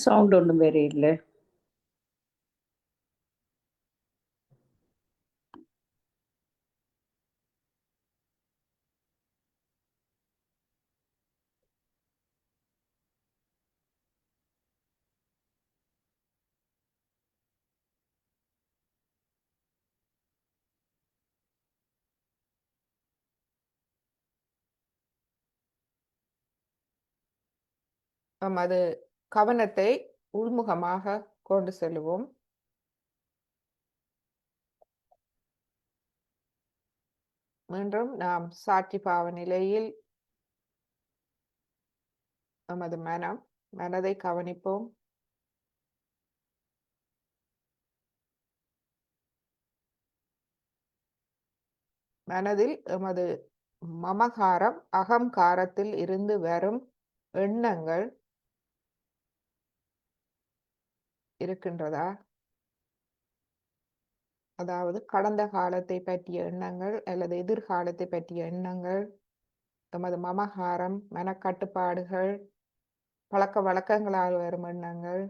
Sound ഒന്നും വരിയില്ലേ? அது கவனத்தை உள்முகமாக கொண்டு செல்லுவோம். மீண்டும் நாம் சாட்சி பாவ நிலையில் நமது மனதை கவனிப்போம். மனதில் எமது மமகாரம், அகங்காரத்தில் இருந்து வரும் எண்ணங்கள் இருக்கின்றதா? அதாவது கடந்த காலத்தை பற்றிய எண்ணங்கள் அல்லது எதிர்காலத்தை பற்றிய எண்ணங்கள், எமது மமகாரம், மனக்கட்டுப்பாடுகள், பழக்க வழக்கங்களால் வரும் எண்ணங்கள்,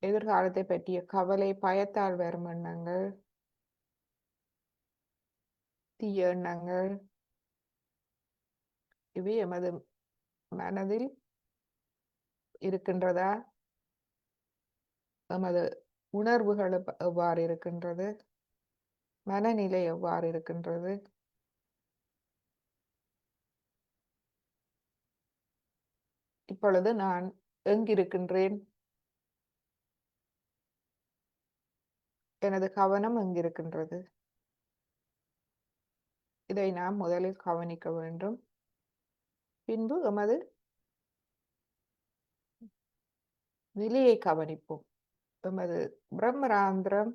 எதிர்காலத்தை பற்றிய கவலை, பயத்தால் வரும் எண்ணங்கள், தீய எண்ணங்கள், இவை எமது மனதில் இருக்கின்றதா? எமது உணர்வுகள் எவ்வாறு இருக்கின்றது? மனநிலை எவ்வாறு இருக்கின்றது? இப்பொழுது நான் எங்கிருக்கின்றேன்? எனது கவனம் எங்கிருக்கின்றது? இதை நாம் முதலில் கவனிக்க வேண்டும். பின்பு எமது நிலையை கவனிப்போம். எமது பிரம்மராந்திரம்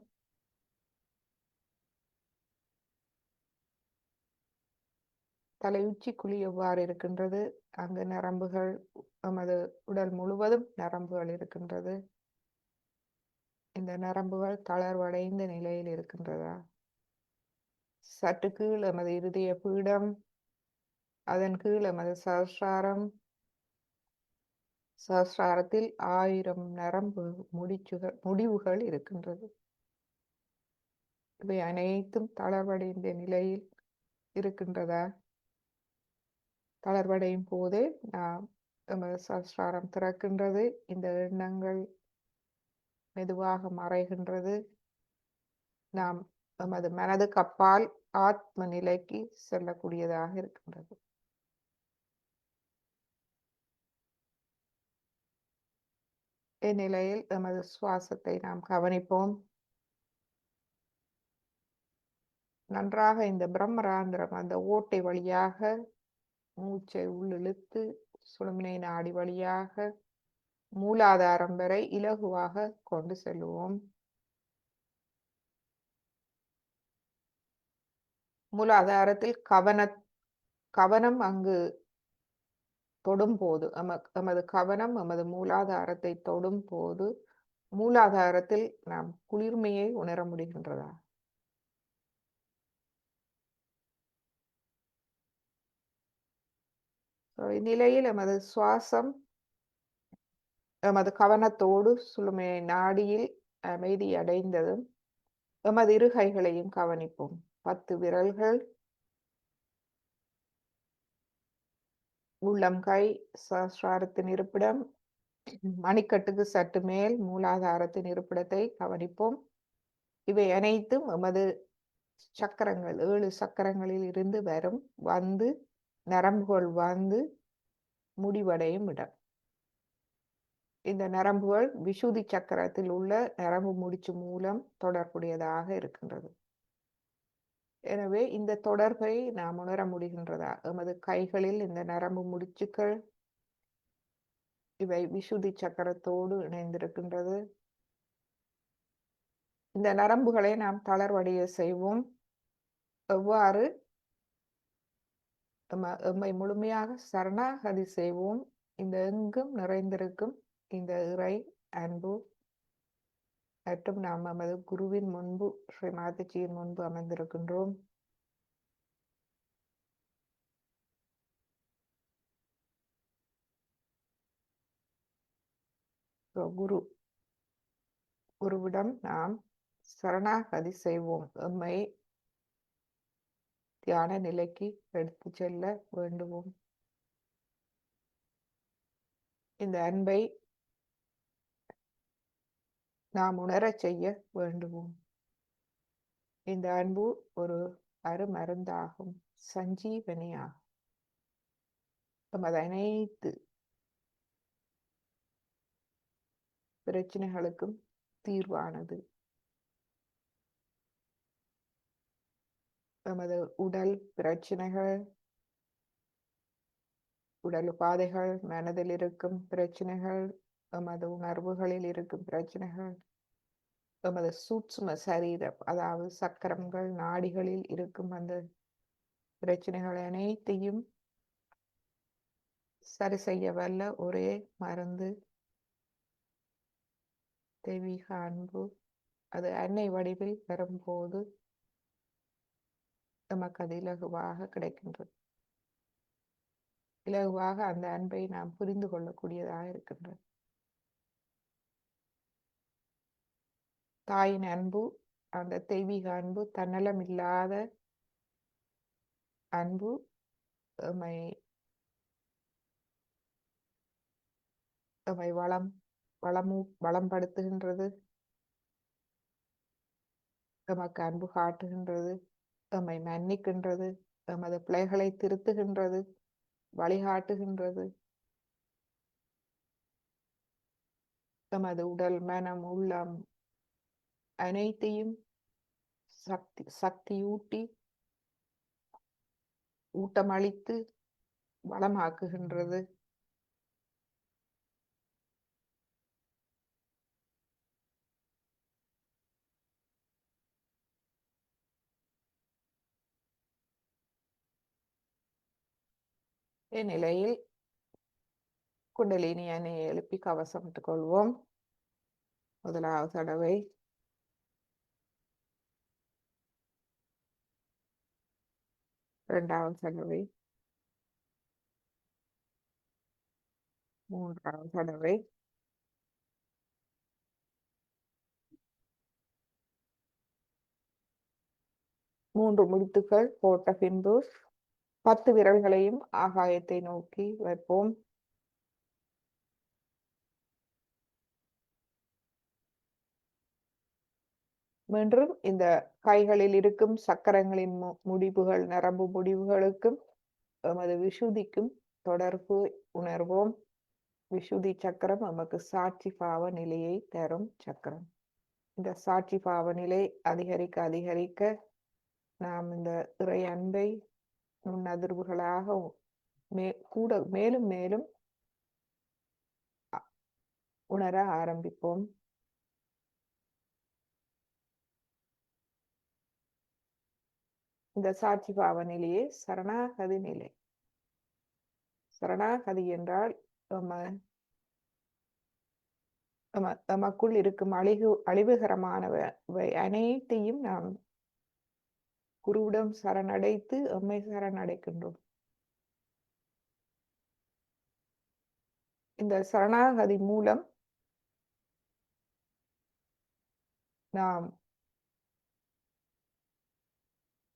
தலை உச்சிக்குழி எவ்வாறு இருக்கின்றது? அங்கு நரம்புகள், எமது உடல் முழுவதும் நரம்புகள் இருக்கின்றது. இந்த நரம்புகள் தளர்வடைந்த நிலையில் இருக்கின்றதா? சற்று கீழ் எமது இருதய பீடம், அதன் கீழ் எமது சஹஸ்ராரம், சஹஸ்ராரத்தில் 1000 நரம்பு முடிவுகள் இருக்கின்றது. இவை அனைத்தும் தளர்வடைந்த நிலையில் இருக்கின்றதா? தளர்வடையும் போதே நாம் எமது சஹஸ்ராரம் திறக்கின்றது. இந்த எண்ணங்கள் மெதுவாக மறைகின்றது. நாம் எமது மனதுக்கு அப்பால் ஆத்ம நிலைக்கு செல்லக்கூடியதாக இருக்கின்றது. இந்நிலையில் எமது சுவாசத்தை நாம் கவனிப்போம். நன்றாக இந்த பிரம்மராந்திரம் அந்த ஓட்டை வழியாக மூச்சை உள்ளிழுத்து சுழுமினை நாடி வழியாக மூலாதாரம் வரை இலகுவாக கொண்டு செல்லுவோம். மூலாதாரத்தில் கவனம் அங்கு தொடும் போது, எமது கவனம் எமது மூலாதாரத்தை தொடும் போது மூலாதாரத்தில் நாம் குளிர்மையை உணர முடிகின்றதா? இந்நிலையில் எமது சுவாசம் எமது கவனத்தோடு சுழுமையை நாடியில் அமைதி அடைந்ததும் எமது இரு கைகளையும் கவனிப்போம். 10 விரல்கள், உள்ளங்கை, சஹஸ்ராரத்தின் இருப்பிடம், மணிக்கட்டுக்கு சற்று மேல் மூலாதாரத்தின் இருப்பிடத்தை கவனிப்போம். இவை அனைத்தும் எமது சக்கரங்கள், 7 சக்கரங்களில் இருந்து வந்து நரம்புகள் வந்து முடிவடையும் இடம். இந்த நரம்புகள் விசுதி சக்கரத்தில் உள்ள நரம்பு முடிச்சு மூலம் தொடர்புடையதாக இருக்கின்றது. எனவே இந்த தொடர்பை நாம் உணர முடிகின்றதா? எமது கைகளில் இந்த நரம்பு முடிச்சுக்கள் இவை விசுதி சக்கரத்தோடு இணைந்திருக்கின்றது. இந்த நரம்புகளை நாம் தளர்வடைய செய்வோம். எவ்வாறு? எம்மை முழுமையாக சரணாகதி செய்வோம். இந்த எங்கும் நிறைந்திருக்கும் இந்த இறை அன்பு மற்றும் நாம் நமது குருவின் முன்பு, ஸ்ரீ மாதாஜியின் முன்பு அமர்ந்திருக்கின்றோம். குருவிடம் நாம் சரணாகதி செய்வோம். எம்மை தியான நிலைக்கு எடுத்து செல்ல வேண்டுவோம். இந்த அன்பை நாம் உணரச் செய்ய வேண்டுவோம். இந்த அன்பு ஒரு அருமருந்தாகும், சஞ்சீவனியாகும். நமது அனைத்து பிரச்சனைகளுக்கும் தீர்வானது. நமது உடல் பிரச்சனைகள், உடல் உபாதைகள், மனதில் இருக்கும் பிரச்சனைகள், நமது உணர்வுகளில் இருக்கும் பிரச்சனைகள், நமது சூட்சும சரீரம், அதாவது சக்கரங்கள், நாடிகளில் இருக்கும் அந்த பிரச்சனைகள் அனைத்தையும் சரி செய்ய வல்ல ஒரே மருந்து தெய்வீக அன்பு. அது அன்னை வடிவில் வரும்போது நமக்கு அது இலகுவாக கிடைக்கின்றது. இலகுவாக அந்த அன்பை நாம் புரிந்து கொள்ளக்கூடியதாக இருக்கின்றது. தாயின் அன்பு, அந்த தெய்வீக அன்பு, தன்னலம் இல்லாத அன்பு எம்மை வளம்படுத்துகின்றது, எமக்கு அன்பு காட்டுகின்றது, எம்மை மன்னிக்கின்றது, எமது பிழைகளை திருத்துகின்றது, வழிகாட்டுகின்றது. எமது உடல், மனம், உள்ளம் அனைத்தையும் சக்தியூட்டி ஊட்டமளித்து வளமாக்குகின்றது. இந்நிலையில் குண்டலினி அணையை எழுப்பி கவசமிட்டுக் கொள்வோம். முதலாவது தடவை இரண்டாவது தடவை, மூன்றாவது தடவை, மூன்று முடித்துக்கள் போட்ட பின்பு 10 விரல்களையும் ஆகாயத்தை நோக்கி வைப்போம். மீண்டும் இந்த கைகளில் இருக்கும் சக்கரங்களின் முடிவுகள், நரம்பு முடிவுகளுக்கும் எமது விஷுதிக்கும் தொடர்பு உணர்வோம். விஷுதி சக்கரம் நமக்கு சாட்சி பாவ நிலையை தரும் சக்கரம். இந்த சாட்சி பாவ நிலை அதிகரிக்க அதிகரிக்க நாம் இந்த இறை அன்பை நுண்ணதிர்வுகளாக மேலும் மேலும் உணர ஆரம்பிப்போம். இந்த சாட்சி பாவ நிலையே சரணாகதி நிலை. சரணாகதி என்றால் நமக்குள் இருக்கும் அழிவுகரமானவை அனைத்தையும் நாம் குருவிடம் சரணடைத்து எம்மை சரணடைக்கின்றோம். இந்த சரணாகதி மூலம் நாம்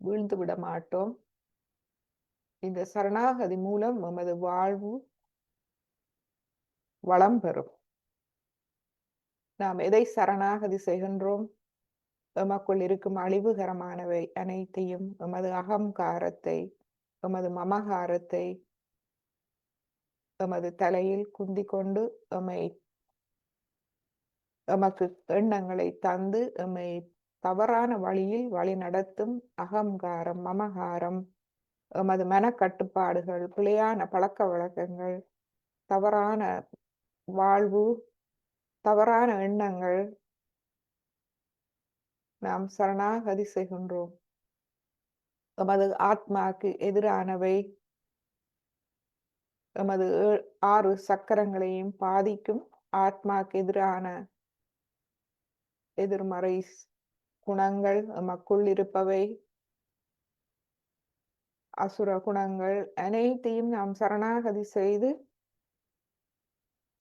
வீழ்ந்து விட மாட்டோம். இந்த சரணாகதி மூலம் நமது வாழ்வு வளம் பெறும். நாம் எதை சரணாகதி செய்கின்றோம்? எமக்குள் இருக்கும் அழிவுகரமானவை அனைத்தையும், எமது அகங்காரத்தை, எமது மமகாரத்தை எமது தலையில் குந்தி கொண்டு எமக்கு எண்ணங்களை தந்து எம்மை தவறான வழியில் வழி நடத்தும் அகங்காரம், மமகாரம், எமது மனக்கட்டுப்பாடுகள், பிழையான பழக்க வழக்கங்கள், தவறான வாழ்வு, தவறான எண்ணங்கள் நாம் சரணாகதி செய்கின்றோம். எமது ஆத்மாக்கு எதிரானவை, எமது 6 சக்கரங்களையும் பாதிக்கும் ஆத்மாக்கு எதிரான எதிர்மறை குணங்கள், எமக்குள் இருப்பவை அசுர குணங்கள் அனைத்தையும் நாம் சரணாகதி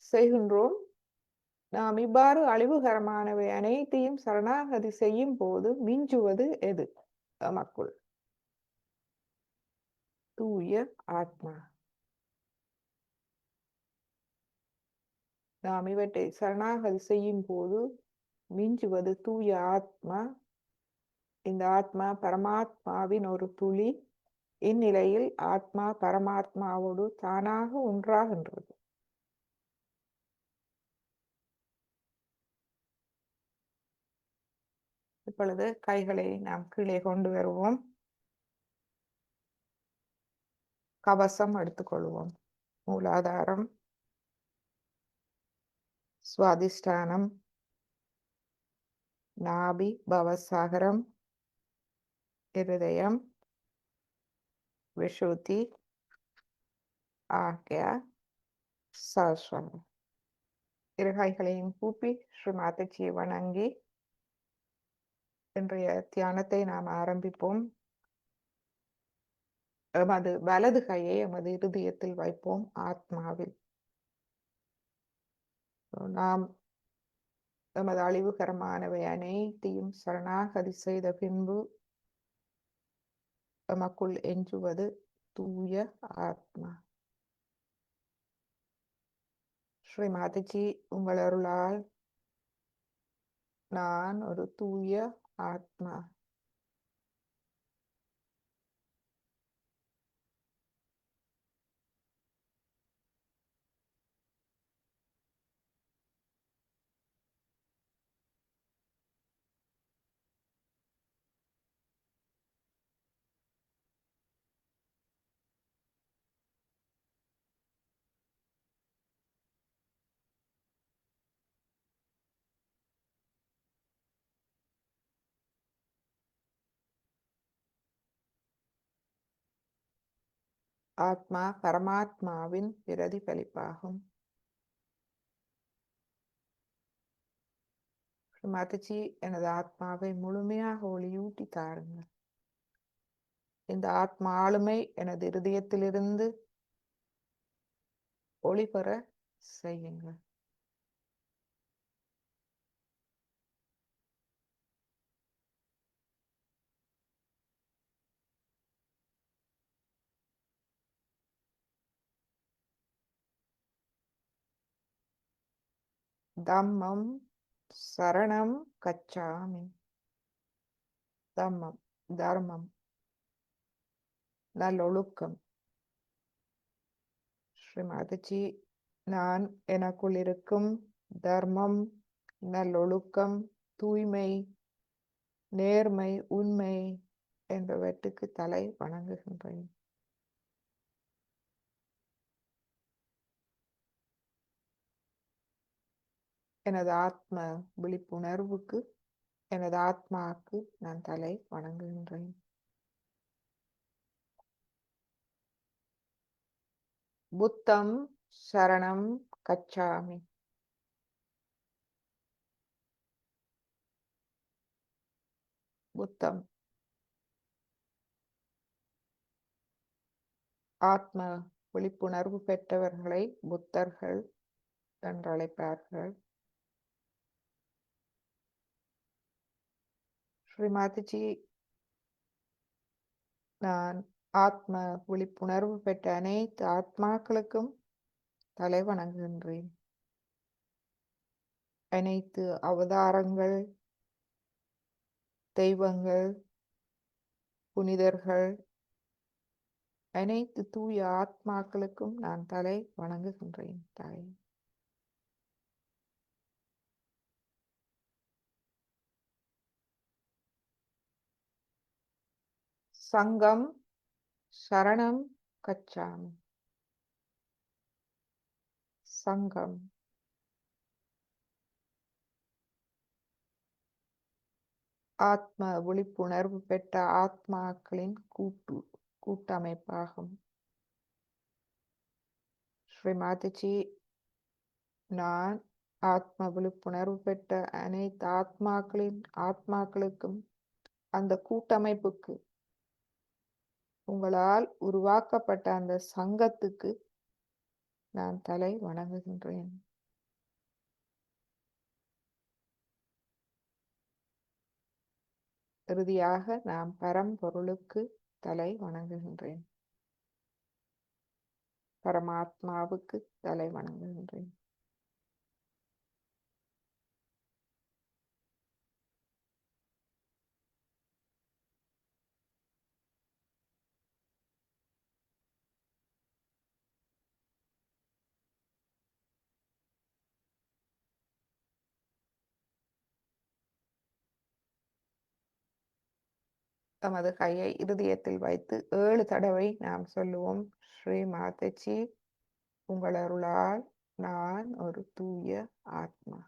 செய்கின்றோம். நாம் இவ்வாறு அழிவுகரமானவை அனைத்தையும் சரணாகதி செய்யும் போது மிஞ்சுவது எது? நமக்குள் தூய ஆத்மா. நாம் இவற்றை சரணாகதி செய்யும் போது மிஞ்சுவது தூய ஆத்மா. இந்த ஆத்மா பரமாத்மாவின் ஒரு துளி. இந்நிலையில் ஆத்மா பரமாத்மாவோடு தானாக ஒன்றாகின்றது. இப்பொழுது கைகளை நாம் கீழே கொண்டு வருவோம். கவசம் எடுத்துக்கொள்வோம். மூலாதாரம், சுவாதிஷ்டானம், நாபி, பவசாகரம், இருதயம், விஷுதி, ஆக்யா, சஹஸ்ரம். இரு கைகளையும் கூப்பி ஸ்ரீமாதஜியை வணங்கி இன்றைய தியானத்தை நாம் ஆரம்பிப்போம். எமது வலது கையை எமது இருதயத்தில் வைப்போம், ஆத்மாவில். நாம் எமது அழிவுகரமானவை அனைத்தையும் சரணாகதி செய்த பின்பு எமக்குள் எஞ்சுவது தூய ஆத்மா. ஸ்ரீமாதஜி, உங்கள் அருளால் நான் ஒரு தூய ஆத்மா. ஆத்மா பரமாத்மாவின் பிரதிபலிப்பாகும். ஸ்ரீமாதஜி, எனது ஆத்மாவை முழுமையாக ஒளியூட்டி தாருங்கள். இந்த ஆத்மா ஆளுமை எனது இருதயத்திலிருந்து ஒளி பெற செய்யுங்கள். தம்மம் சரணம் கச்சாமி. தம்மம் தர்மம், நல்லொழுக்கம். ஸ்ரீமாதஜி, நான் எனக்குள் இருக்கும் தர்மம், நல்லொழுக்கம், தூய்மை, நேர்மை, உண்மை என்பவற்றுக்கு தலை வணங்குகின்றேன். எனது ஆத்ம விழிப்புணர்வுக்கு, எனது ஆத்மாவுக்கு நான் தலை வணங்குகின்றேன். புத்தம் சரணம் கச்சாமி. புத்தம் ஆத்ம விழிப்புணர்வு பெற்றவர்களை புத்தர்கள் என்றழைப்பார்கள். ஸ்ரீமாதஜி, நான் ஆத்ம விழிப்புணர்வு பெற்ற அனைத்து ஆத்மாக்களுக்கும் தலை வணங்குகின்றேன். அனைத்து அவதாரங்கள், தெய்வங்கள், புனிதர்கள், அனைத்து தூய ஆத்மாக்களுக்கும் நான் தலை வணங்குகின்றேன். தாய், சங்கம் சரணம் கச்சாமி. சங்கம் ஆத்ம விழிப்புணர்வு பெற்ற ஆத்மாக்களின் கூட்டமைப்பாகும். ஸ்ரீமாதஜி, நான் ஆத்ம விழிப்புணர்வு பெற்ற அனைத்து ஆத்மாக்களுக்கும் அந்த கூட்டமைப்புக்கு, உங்களால் உருவாக்கப்பட்ட அந்த சங்கத்துக்கு நான் தலை வணங்குகின்றேன். இறுதியாக நாம் பரம்பொருளுக்கு தலை வணங்குகின்றேன். பரமாத்மாவுக்கு தலை வணங்குகின்றேன். தமது கையை இருதயத்தில் வைத்து 7 தடவை நாம் சொல்லுவோம். ஸ்ரீ மாதஜி, உங்கள் அருளால் நான் ஒரு தூய ஆத்மா.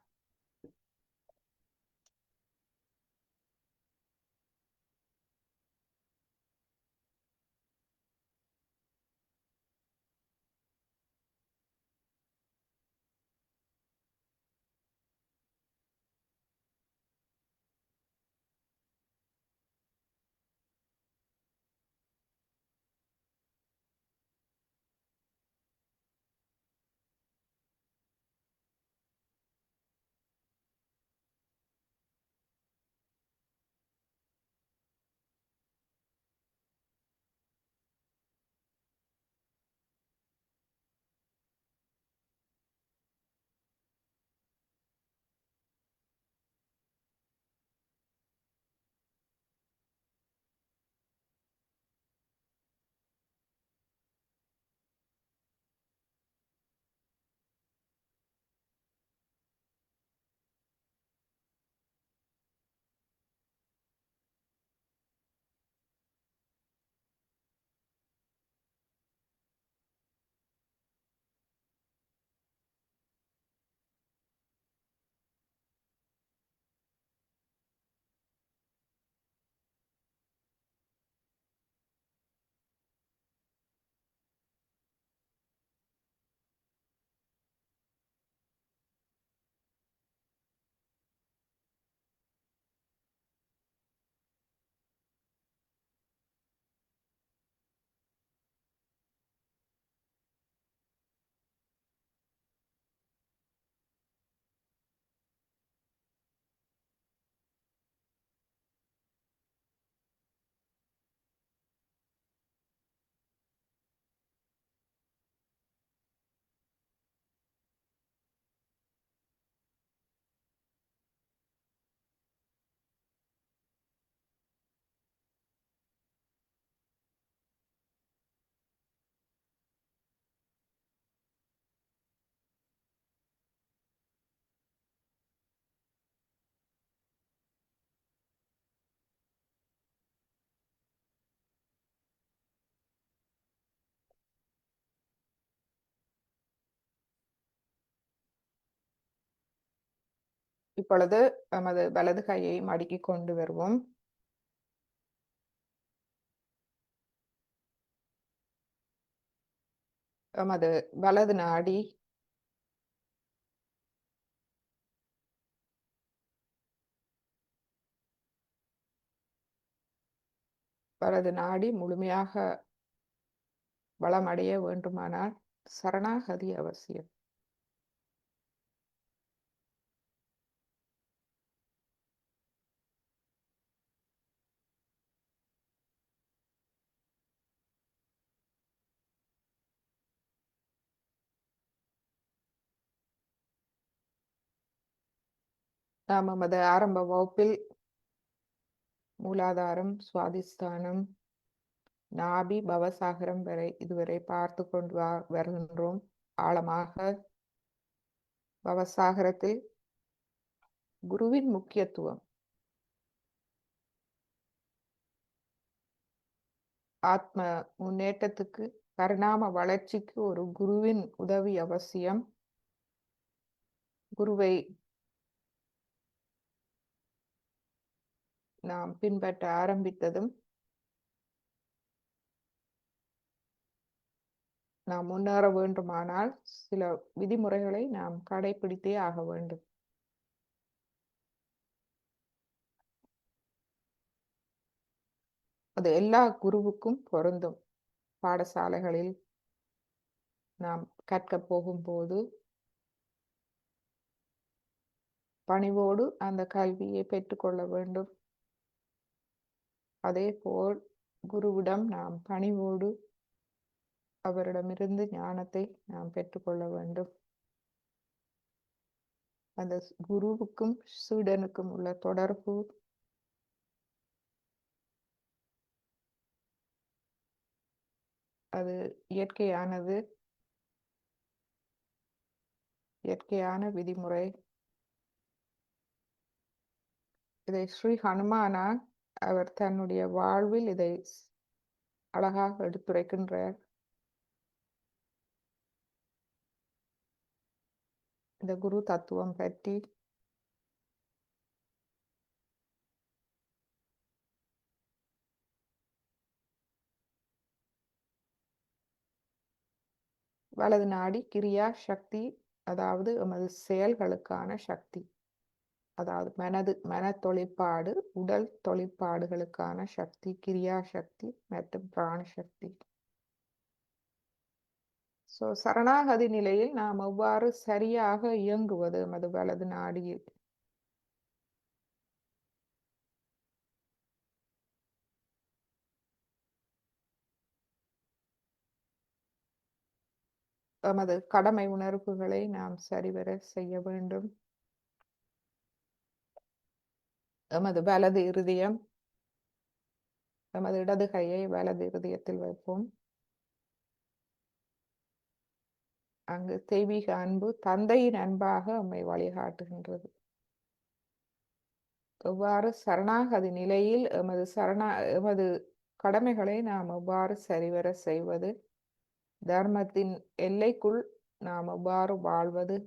இப்பொழுது நமது வலது கையை மடக்கிக் கொண்டு வருவோம். நமது வலது நாடி முழுமையாக வளமடைய வேண்டுமானால் சரணாகதி அவசியம். நாம் நமது ஆரம்ப வகுப்பில் மூலாதாரம், சுவாதிஸ்தானம், நாபி, பவசாகரம் வரை இதுவரை பார்த்து கொண்டு வருகின்றோம். ஆழமாக பவசாகரத்தில் குருவின் முக்கியத்துவம், ஆத்ம முன்னேற்றத்துக்கு, பரிணாம வளர்ச்சிக்கு ஒரு குருவின் உதவி அவசியம். குருவை நாம் பின்பற்ற ஆரம்பித்ததும் நாம் முன்னேற வேண்டுமானால் சில விதிமுறைகளை நாம் கடைபிடித்தே ஆக வேண்டும். அது எல்லா குருவுக்கும் பொருந்தும். பாடசாலைகளில் நாம் கற்க போகும்போது பணிவோடு அந்த கல்வியை பெற்றுக்கொள்ள வேண்டும். அதேபோல் குருவிடம் நாம் பணிவோடு அவரிடமிருந்து ஞானத்தை நாம் பெற்றுக்கொள்ள வேண்டும். அந்த குருவுக்கும் சீடனுக்கும் உள்ள தொடர்பு அது இயற்கையானது, இயற்கையான விதிமுறை. இதை ஸ்ரீ ஹனுமானா அவர் தன்னுடைய வாழ்வில் இதை அழகாக எடுத்துரைக்கின்றார். இந்த குரு தத்துவம் பற்றி வலது நாடி கிரியா சக்தி, அதாவது எமது செயல்களுக்கான சக்தி, அதாவது மன தொழிற்பாடு, உடல் தொழிற்பாடுகளுக்கான சக்தி கிரியா சக்தி மற்றும் பிராண சக்தி. சரணாகதி நிலையில் நாம் எவ்வாறு சரியாக இயங்குவது எமது வலது நாடியில்? எமது கடமை உணர்வுகளை நாம் சரிவர செய்ய வேண்டும். எமது வலது இருதயம், எமது இடது கையை வலது இருதயத்தில் வைப்போம். அங்கு தெய்வீக அன்பு, தந்தையின் அன்பாக நம்மை வழிகாட்டுகின்றது. எவ்வாறு சரணாகதி நிலையில் எமது கடமைகளை நாம் எவ்வாறு சரிவர செய்வது, தர்மத்தின் எல்லைக்குள் நாம் எவ்வாறு வாழ்வது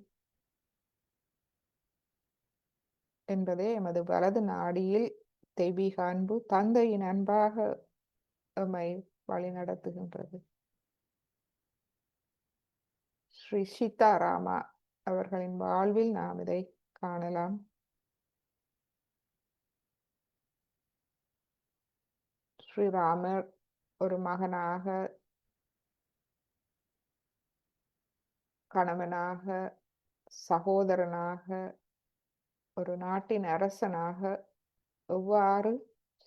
என்பதே எமது வலது நாடியில் தெய்வீக அன்பு, தந்தையின் அன்பாக நம்மை வழிநடத்துகின்றது. ஸ்ரீ சீதாராமா அவர்களின் வாழ்வில் நாம் இதை காணலாம். ஸ்ரீராமர் ஒரு மகனாக, கணவனாக, சகோதரனாக, ஒரு நாட்டின் அரசனாக எவ்வாறு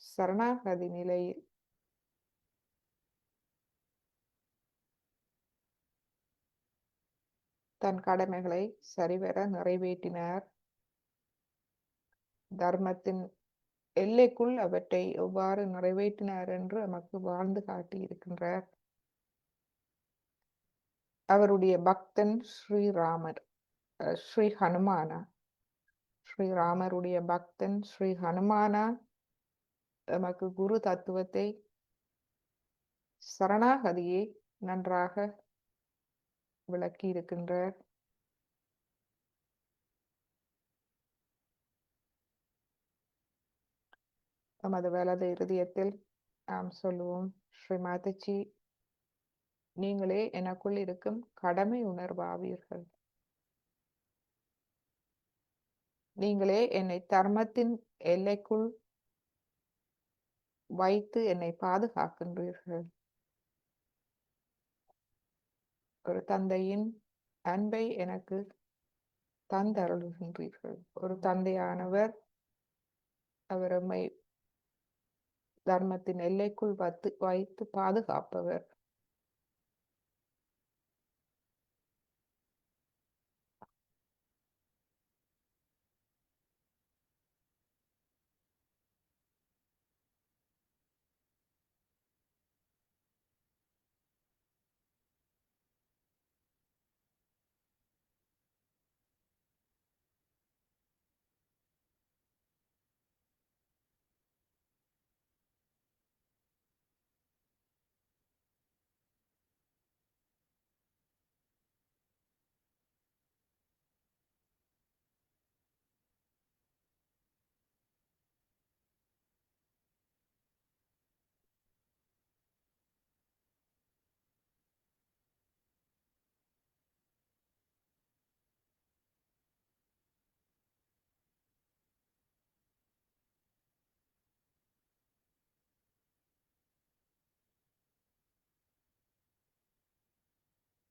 சரணாகதி நிலையில் தன் கடமைகளை சரிவர நிறைவேற்றினார், தர்மத்தின் எல்லைக்குள் அவற்றை எவ்வாறு நிறைவேற்றினார் என்று நமக்கு வாழ்ந்து காட்டியிருக்கின்றார். அவருடைய பக்தன் ஸ்ரீராமர், ஸ்ரீ ஹனுமானா. ஸ்ரீராமருடைய பக்தன் ஸ்ரீ ஹனுமானா நமக்கு குரு தத்துவத்தை, சரணாகதியை நன்றாக விளக்கி இருக்கின்றார். நமது வலது இருதயத்தில் நாம் சொல்லுவோம், ஸ்ரீ மாதாஜி, நீங்களே எனக்குள் இருக்கும் கடமை உணர்வாவீர்கள். நீங்களே என்னை தர்மத்தின் எல்லைக்குள் வைத்து என்னை பாதுகாக்கின்றீர்கள். ஒரு தந்தையின் அன்பை எனக்கு தந்தருளுகின்றீர்கள். ஒரு தந்தையானவர் அவர் நம்மை தர்மத்தின் எல்லைக்குள் வைத்து பாதுகாப்பவர்.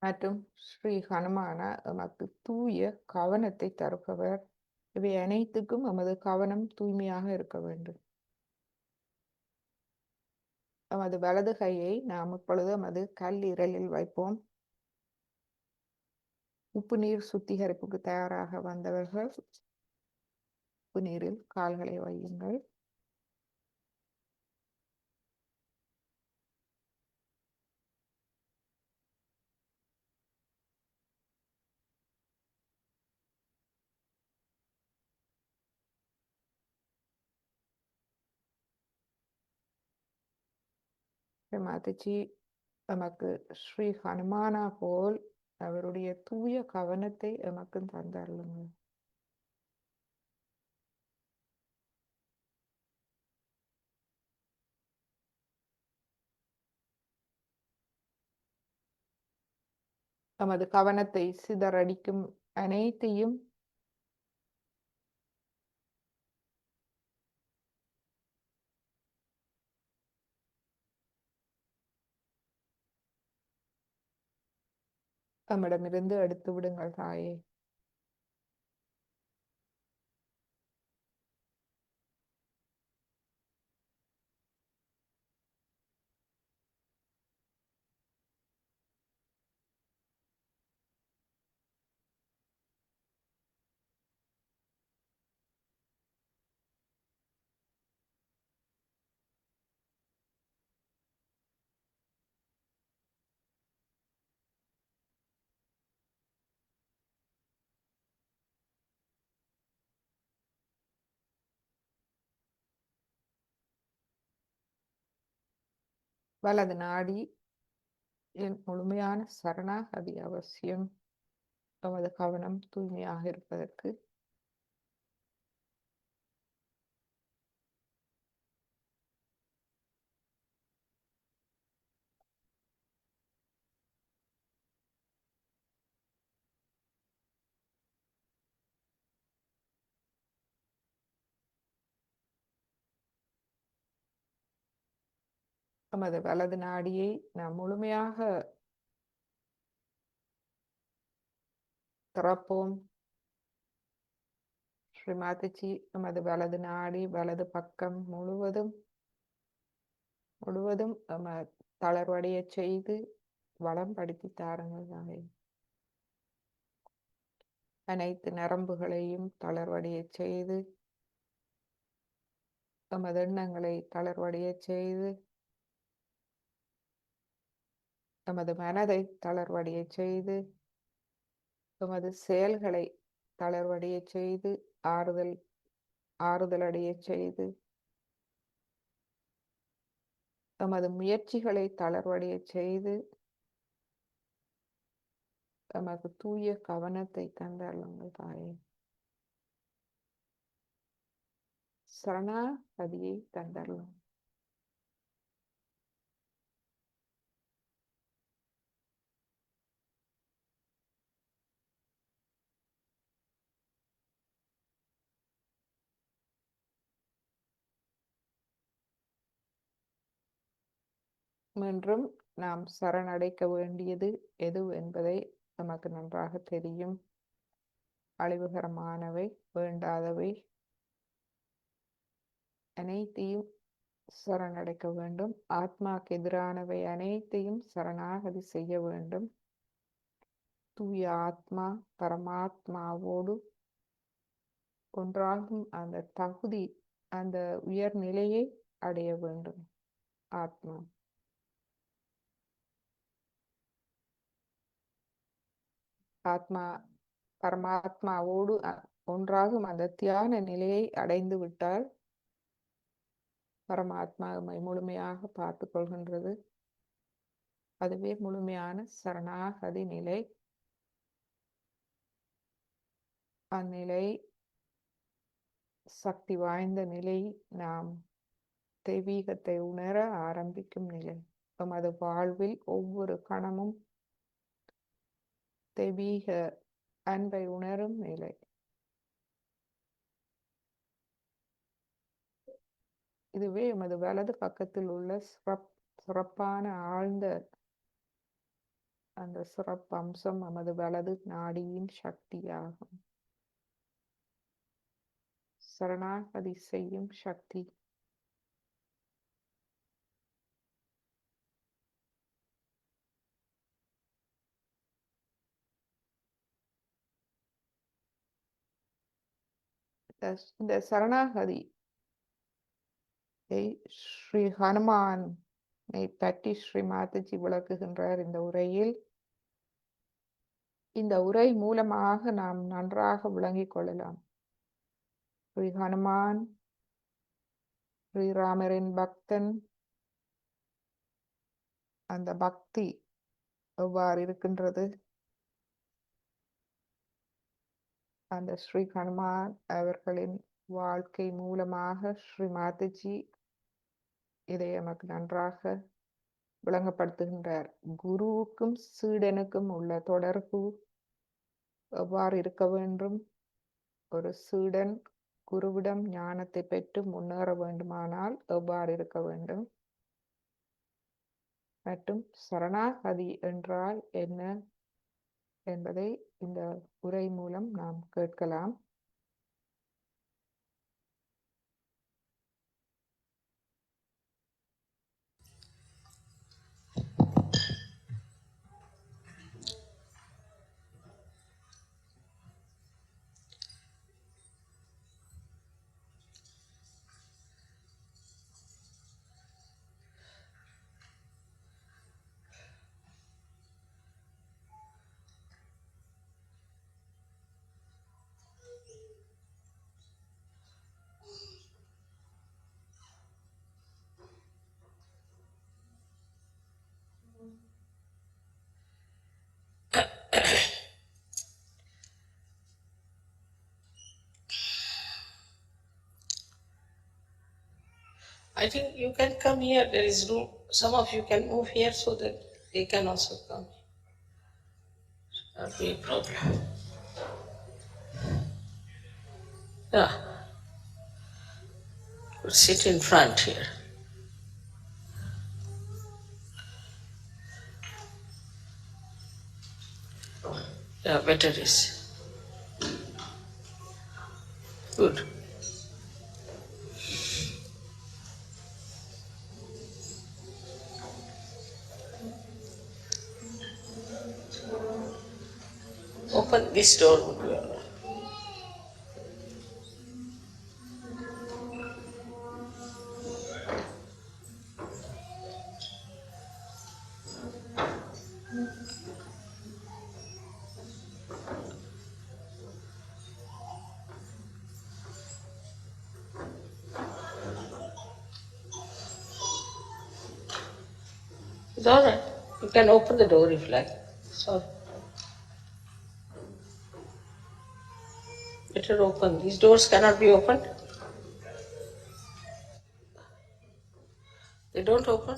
மற்றும் ஸ்ரீ ஹனுமானா நமக்கு தூய கவனத்தை தருபவர். இவை அனைத்துக்கும் நமது கவனம் தூய்மையாக இருக்க வேண்டும். நமது வலது கையை நாம் இப்பொழுது நமது கல்லீரலில் வைப்போம். உப்பு நீர் சுத்திகரிப்புக்கு தயாராக வந்தவர்கள் உப்பு நீரில் கால்களை வையுங்கள். மாதாஜி நமக்கு ஸ்ரீ ஹனுமானா போல் அவருடைய தூய கவனத்தை எமக்கு தந்தருளுங்க. நமது கவனத்தை சிதறடிக்கும் அனைத்தையும் நம்மிடமிருந்து எடுத்து விடுங்கள் தாயே. வலது நாடி என் முழுமையான சரணாகதி அவசியம். நமது கவனம் தூய்மையாக இருப்பதற்கு நமது வலது நாடியை நாம் முழுமையாக திறப்போம். ஸ்ரீ மாதாஜி நமது வலது நாடி வலது பக்கம் முழுவதும் தளர்வடைய செய்து வளம் படுத்தி தாருங்கள். அனைத்து நரம்புகளையும் தளர்வடைய செய்து நமது எண்ணங்களை தளர்வடைய செய்து நமது மனதை தளர்வடைய செய்து நமது செயல்களை தளர்வடைய செய்து ஆறுதல் அடைய செய்து நமது முயற்சிகளை தளர்வடைய செய்து நமக்கு தூய கவனத்தை தந்தருளுங்கள் தாயே. சரணாகதியை தந்தருளும். என்றும் நாம் சரணடைக்க வேண்டியது எது என்பதை நமக்கு நன்றாக தெரியும். அழிவுகரமானவை, வேண்டாதவை அனைத்தையும் சரணடைக்க வேண்டும். ஆத்மாக்கு எதிரானவை அனைத்தையும் சரணாகதி செய்ய வேண்டும். தூய ஆத்மா பரமாத்மாவோடு ஒன்றாகும் அந்த தகுதி, அந்த உயர்நிலையை அடைய வேண்டும். ஆத்மா பரமாத்மாவோடு ஒன்றாகும் அந்த தியான நிலையை அடைந்து விட்டால் பரமாத்மா முழுமையாக பார்த்து கொள்கின்றது. அதுவே முழுமையான சரணாகதி நிலை. அந்நிலை சக்தி வாய்ந்த நிலை. நாம் தெய்வீகத்தை உணர ஆரம்பிக்கும் நிலை. நமது வாழ்வில் ஒவ்வொரு கணமும் தெய்வீக அன்பை உணரும் நிலை. இதுவே எமது வலது பக்கத்தில் உள்ள சிறப்பான ஆழ்ந்த அந்த சிறப்பு அம்சம் நமது வலது நாடியின் சக்தியாகும். சரணாகதி செய்யும் சக்தி. இந்த சரணாகதி ஸ்ரீ ஹனுமானை பற்றி ஸ்ரீ மாதாஜி விளக்குகின்றார் இந்த உரையில். இந்த உரை மூலமாக நாம் நன்றாக விளங்கிக் கொள்ளலாம். ஸ்ரீ ஹனுமான் ஸ்ரீராமரின் பக்தன், அந்த பக்தி எவ்வாறு இருக்கின்றது, அந்த ஸ்ரீ ஹனுமான் அவர்களின் வாழ்க்கை மூலமாக ஸ்ரீ மாதாஜி இதை நமக்கு நன்றாக விளங்கப்படுத்துகின்றார். குருவுக்கும் சீடனுக்கும் உள்ள தொடர்பு எவ்வாறு இருக்க வேண்டும், ஒரு சீடன் குருவிடம் ஞானத்தை பெற்று முன்னேற வேண்டுமானால் எவ்வாறு இருக்க வேண்டும், மற்றும் சரணாகதி என்றால் என்ன என்பதை இந்த உரை மூலம் நாம் கேட்கலாம். I think you can come here. There is room. Some of you can move here so that they can also come. Not be a problem. Yeah. We'll sit in front here. Yeah, better is. Good. Open this door would be all right. It's all right. You can open the door if you like. Sorry. Better open. These doors cannot be opened. They don't open?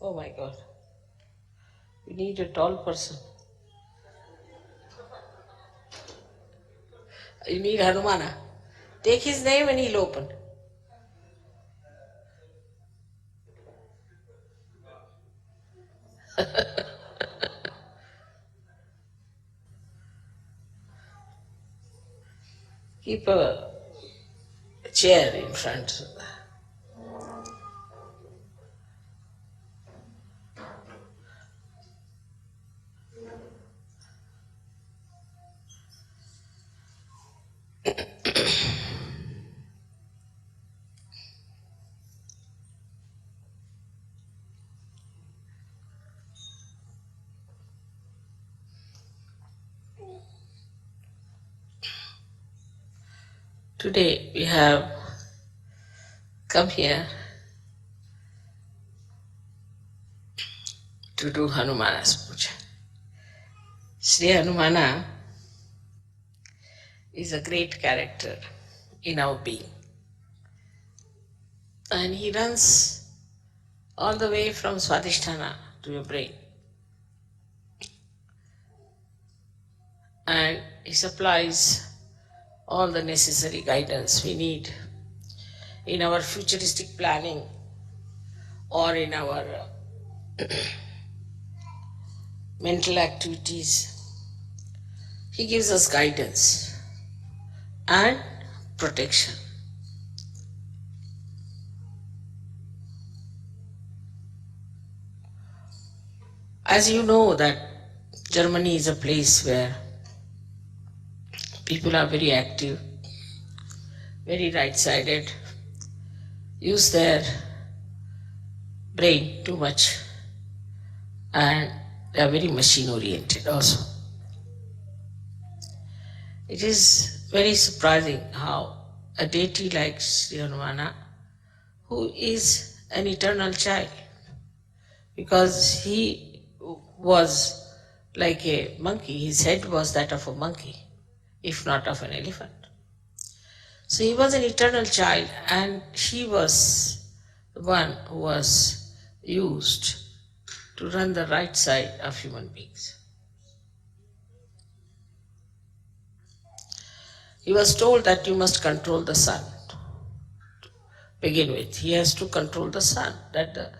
Oh my God. You need a tall person. You need Hanumana. Take his name and he'll open. Keep a chair in front. Today we have come here to do Hanumana's puja. Sri Hanumana is a great character in our being. And he runs all the way from Swadhisthana to your brain. And he supplies all the necessary guidance we need in our futuristic planning or in our mental activities. He gives us guidance and protection. As you know that Germany is a place where People are very active, very right-sided, use their brain too much, and they are very machine-oriented also. It is very surprising how a deity like Sri Hanumana, who is an eternal child, because he was like a monkey, his head was that of a monkey, if not of an elephant. So he was an eternal child, and she was the one who was used to run the right side of human beings. He was told that you must control the sun. To begin with, he has to control the sun, that the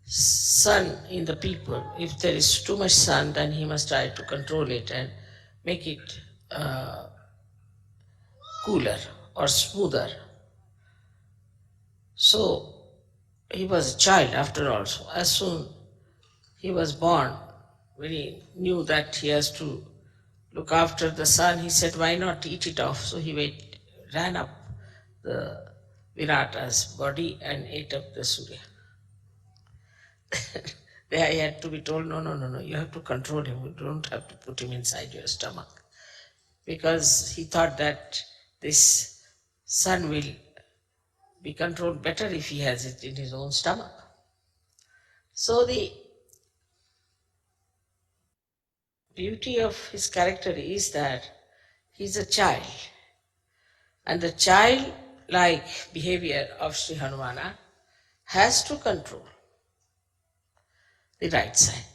sun in the people, if there is too much sun, then he must try to control it and make it cooler or smoother. So he was a child after all. So as soon he was born, when he knew that he has to look after the sun, he said, why not eat it off? So he ran up the Virata's body and ate up the Surya. There he had to be told, no, you have to control him. You don't have to put him inside your stomach. Because he thought that this sun will be controlled better if he has it in his own stomach. So the beauty of his character is that he's a child. And the child-like behavior of Sri Hanumana has to control the right side.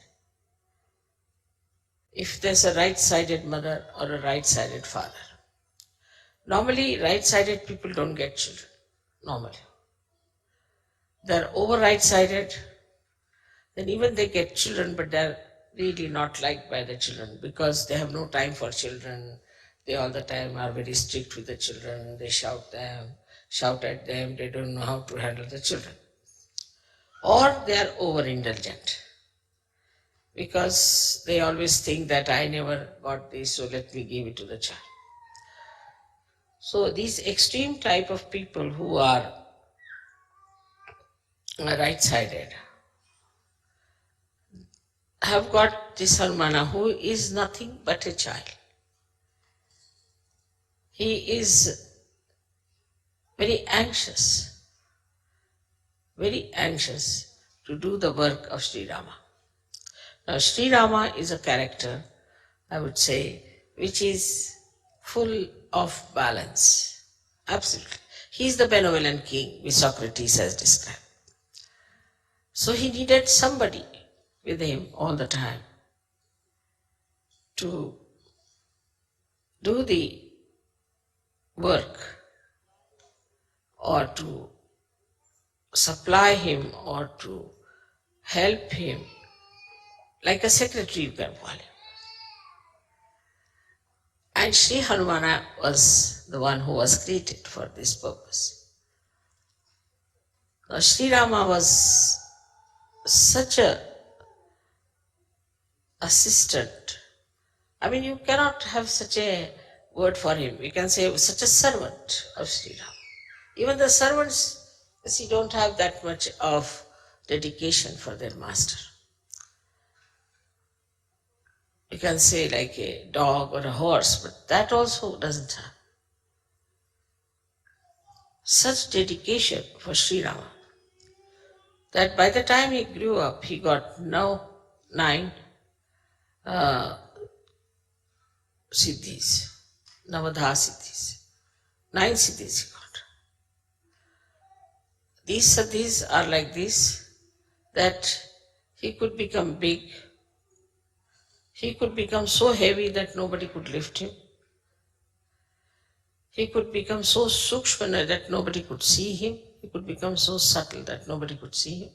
If there's a right-sided mother or a right-sided father. Normally, right-sided people don't get children, normally. They're over right-sided, then even they get children, but they're really not liked by the children because they have no time for children. They all the time are very strict with the children. They shout at them. They don't know how to handle the children. Or they are over-indulgent because they always think that I never got this, so let me give it to the child. So these extreme type of people who are right-sided have got this Hanumana, who is nothing but a child. He is very anxious to do the work of Sri Rama. Now, Sri Rama is a character, I would say, which is full of balance. Absolutely. He is the benevolent king, which Socrates has described. So he needed somebody with him all the time to do the work or to supply him or to help him, like a secretary you can call him. And Sri Hanumana was the one who was created for this purpose. Now, Sri Rama was such a assistant. I mean, you cannot have such a word for him. You can say such a servant of Sri Rama. Even the servants, you see, don't have that much of dedication for their master. You can say like a dog or a horse, but that also doesn't have such dedication for Sri Rama that by the time he grew up, he got now 9 siddhis, Navadha siddhis. 9 siddhis he got. These siddhis are like this, that he could become big, he could become so heavy that nobody could lift him. He could become so sukshmana that nobody could see him. He could become so subtle that nobody could see him.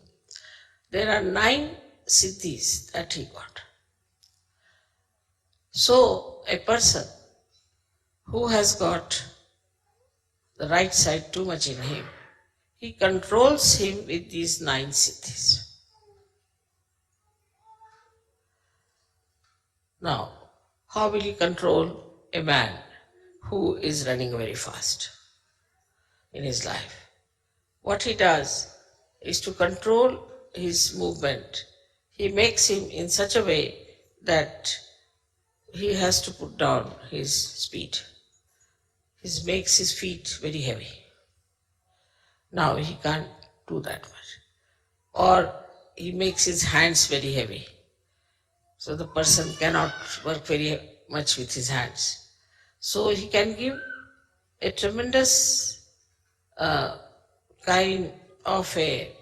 There are 9 siddhis that he got. So a person who has got the right side too much in him, he controls him with these 9 siddhis. Now, how will he control a man who is running very fast in his life. What he does is to control his movement. He makes him in such a way that he has to put down his speed. He makes his feet very heavy. Now he can't do that much. Or he makes his hands very heavy. So the person cannot work very much with his hands. So he can give a tremendous kind of a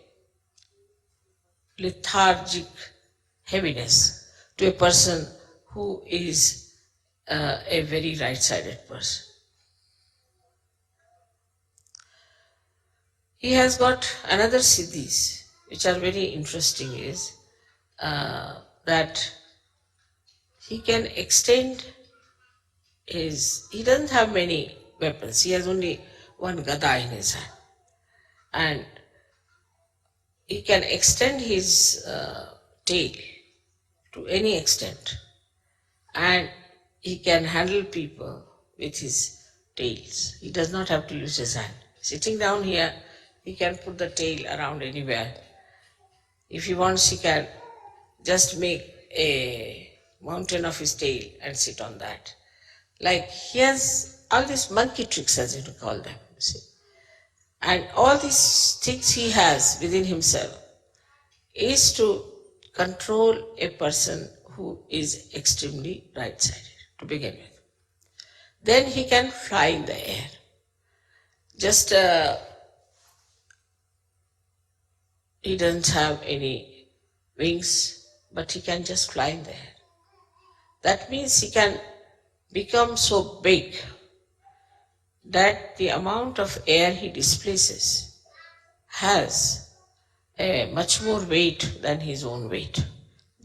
lethargic heaviness to a person who is a very right-sided person. He has got another siddhis which are very interesting is that he can extend he doesn't have many weapons. He has only one gada in his hand. And he can extend his tail to any extent. And he can handle people with his tails. He does not have to use his hand. Sitting down here, he can put the tail around anywhere. If he wants, he can just make a mountain of his tail and sit on that. Like he has all these monkey tricks, as you call them, you see. And all these things he has within himself is to control a person who is extremely right-sided to begin with. Then he can fly in the air. Just he doesn't have any wings, but he can just fly in the air. That means he can become so big that the amount of air he displaces has a much more weight than his own weight.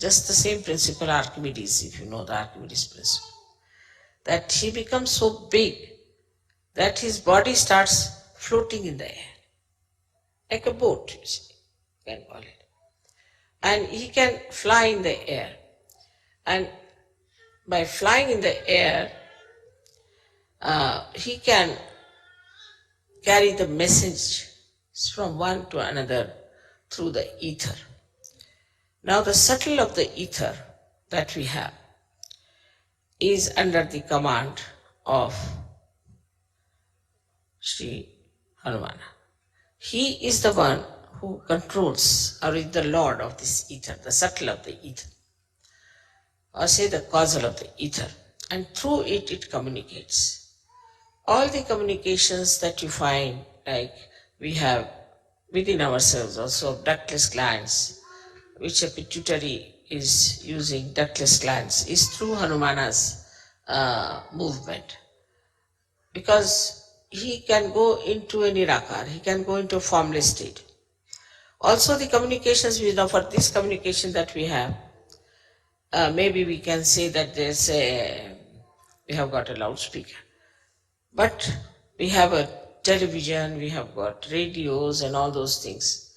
Just the same principle Archimedes, if you know the Archimedes principle. That he becomes so big that his body starts floating in the air. Like a boat, you see, you can call it. And he can fly in the air. And by flying in the air, he can carry the message from one to another through the ether. Now the subtle of the ether that we have is under the command of Sri Hanumana. He is the one who controls or is the lord of this ether, the subtle of the ether, or say the causal of the ether, and through it, it communicates. All the communications that you find, like we have within ourselves also ductless glands, which a pituitary is using ductless glands, is through Hanumana's movement. Because he can go into a nirakar, he can go into a formless state. Also the communications, for this communication that we have, maybe we can say that we have got a loudspeaker. But we have a television, we have got radios and all those things.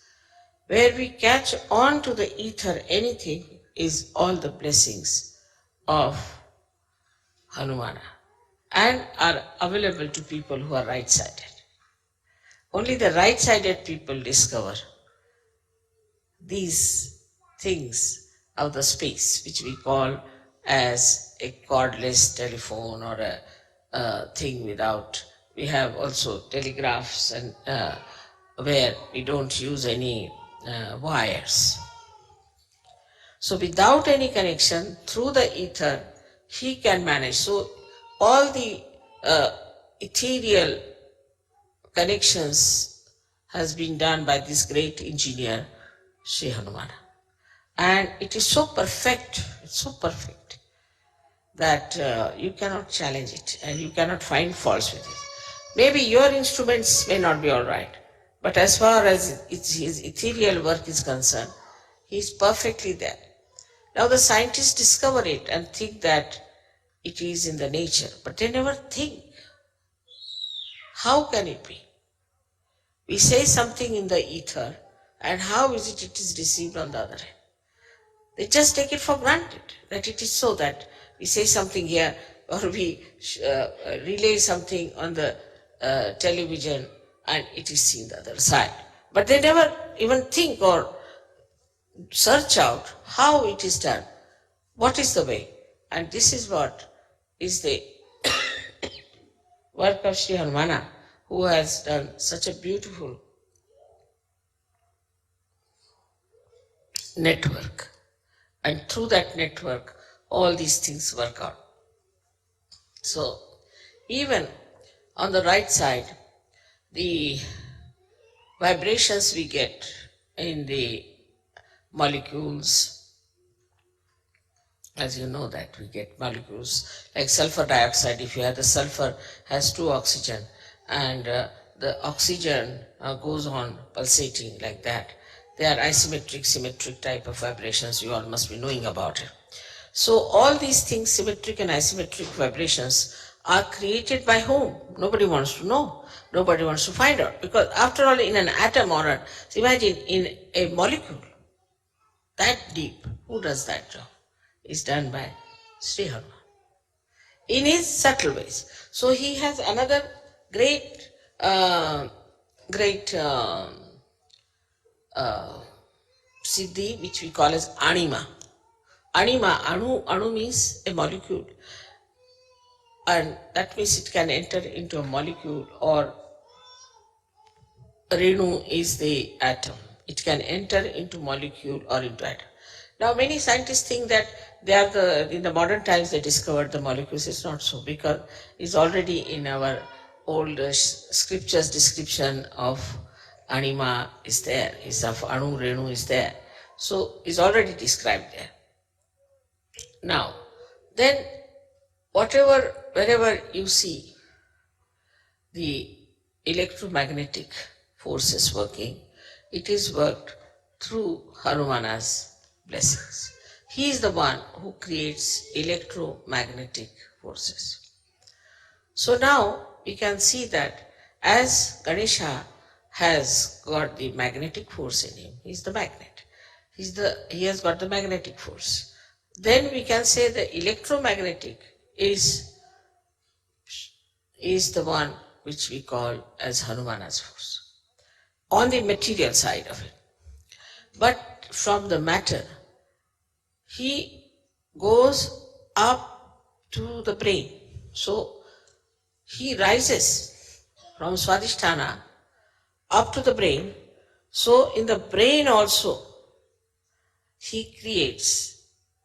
Where we catch on to the ether, anything is all the blessings of Hanumana and are available to people who are right-sided. Only the right-sided people discover these things of the space, which we call as a cordless telephone or a thing without. We have also telegraphs and where we don't use any wires. So without any connection, through the ether, he can manage. So all the ethereal connections has been done by this great engineer, Sri Hanumana. And it is so perfect, it's so perfect that you cannot challenge it and you cannot find faults with it. Maybe your instruments may not be all right, but as far as his ethereal work is concerned, he is perfectly there. Now the scientists discover it and think that it is in the nature, but they never think, how can it be? We say something in the ether, and how is it is received on the other hand? They just take it for granted that it is so, that we say something here, or we relay something on the television and it is seen the other side. But they never even think or search out how it is done, what is the way. And this is what is the work of Sri Hanumana, who has done such a beautiful network. And through that network, all these things work out. So, even on the right side, the vibrations we get in the molecules, as you know that we get molecules like sulfur dioxide. If you have the sulfur has 2 oxygen and the oxygen goes on pulsating like that. They are isometric, symmetric type of vibrations. You all must be knowing about it. So all these things, symmetric and isometric vibrations, are created by whom? Nobody wants to know. Nobody wants to find out. Because after all, in an atom or imagine in a molecule, that deep, who does that job? Is done by Sri Hanuman in his subtle ways. So he has another great siddhi, which we call as anima. Anima, anu means a molecule, and that means it can enter into a molecule, or Renu is the atom. It can enter into molecule or into atom. Now many scientists think that they are in the modern times they discovered the molecules. It's not so, because it's already in our old scriptures description of anima is there, is of anu, renu is there. So it's already described there. Now, then wherever you see the electromagnetic forces working, it is worked through Hanumana's blessings. He is the one who creates electromagnetic forces. So now we can see that as Ganesha has got the magnetic force in him, he is the magnet. He has got the magnetic force. Then we can say the electromagnetic is the one which we call as Hanumana's force, on the material side of it. But from the matter, he goes up to the brain. So he rises from Swadhisthana up to the brain. So in the brain also, he creates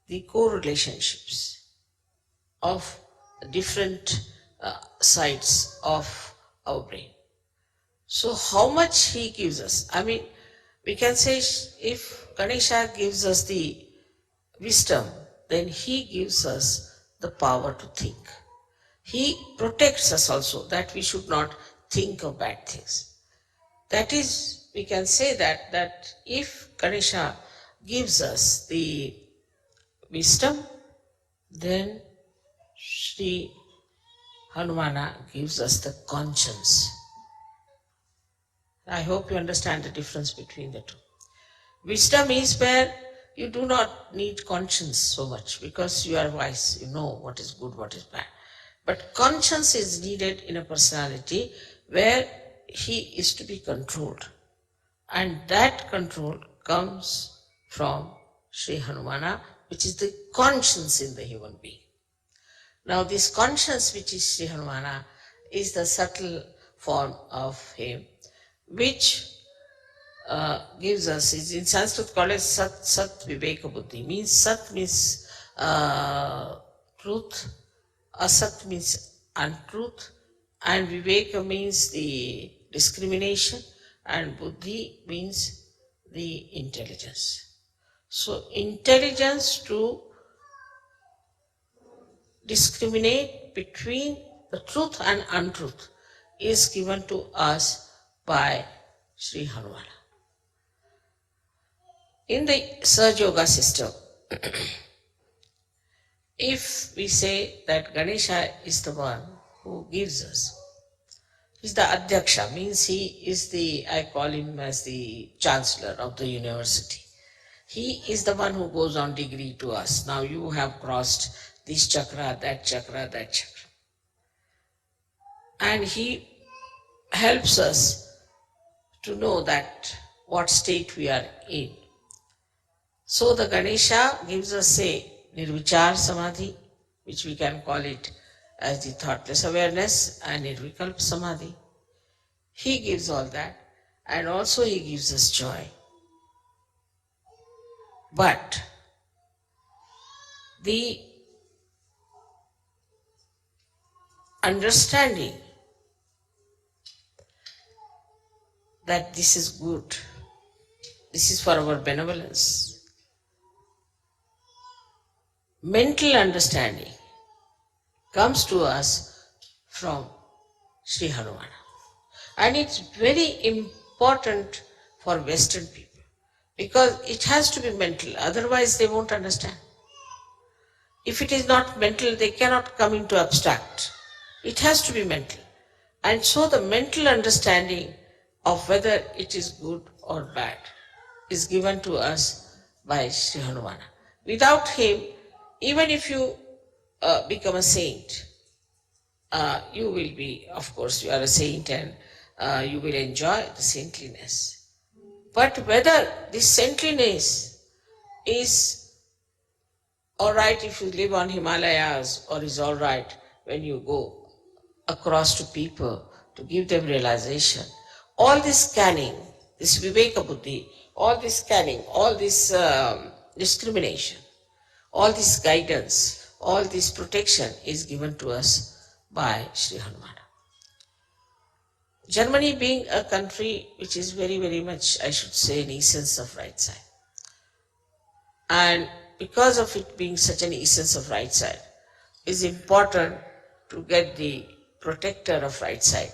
the co-relationships of different sides of our brain. So how much he gives us? I mean, we can say if Ganesha gives us the wisdom, then he gives us the power to think. He protects us also, that we should not think of bad things. That is, we can say that if Ganesha gives us the wisdom, then Sri Hanumana gives us the conscience. I hope you understand the difference between the two. Wisdom is where you do not need conscience so much, because you are wise, you know what is good, what is bad. But conscience is needed in a personality where he is to be controlled. And that control comes from Sri Hanumana, which is the conscience in the human being. Now this conscience, which is Sri Hanumana, is the subtle form of him, which gives us, is in Sanskrit called as Sat Viveka Buddhi. Means Sat means truth, Asat means untruth, and Viveka means the discrimination, and Buddhi means the intelligence. So intelligence to discriminate between the truth and untruth is given to us by Sri Hanumana. In the Surge Yoga system, if we say that Ganesha is the one who gives us, he's the Adhyaksha, means he is the, I call him as the chancellor of the university. He is the one who goes on degree to us. Now you have crossed this chakra, that chakra, that chakra. And he helps us to know that what state we are in. So the Ganesha gives us a Nirvichar Samadhi, which we can call it as the thoughtless awareness, and Nirvikalpa Samadhi. He gives all that, and also he gives us joy. But the understanding that this is good, this is for our benevolence, mental understanding comes to us from Sri Hanumana. And it's very important for Western people because it has to be mental, otherwise they won't understand. If it is not mental, they cannot come into abstract. It has to be mental. And so the mental understanding of whether it is good or bad is given to us by Sri Hanumana. Without him, even if you become a saint, you will be, of course, you are a saint and you will enjoy the saintliness. But whether this saintliness is all right if you live on Himalayas or is all right when you go across to people to give them realization, all this scanning, this Viveka Buddhi, all this scanning, all this discrimination, all this guidance, all this protection is given to us by Sri Hanumana. Germany being a country which is very, very much, I should say, an essence of right side. And because of it being such an essence of right side, it's important to get the protector of right side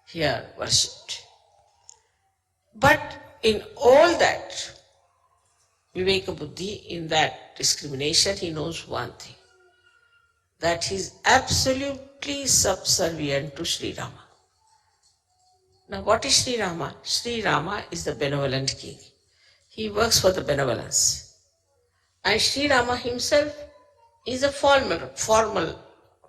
here worshipped. But in all that, Viveka Buddhi, in that discrimination, he knows one thing, that he is absolutely subservient to Sri Rama. Now what is Sri Rama? Sri Rama is the benevolent king. He works for the benevolence. And Sri Rama himself is a formal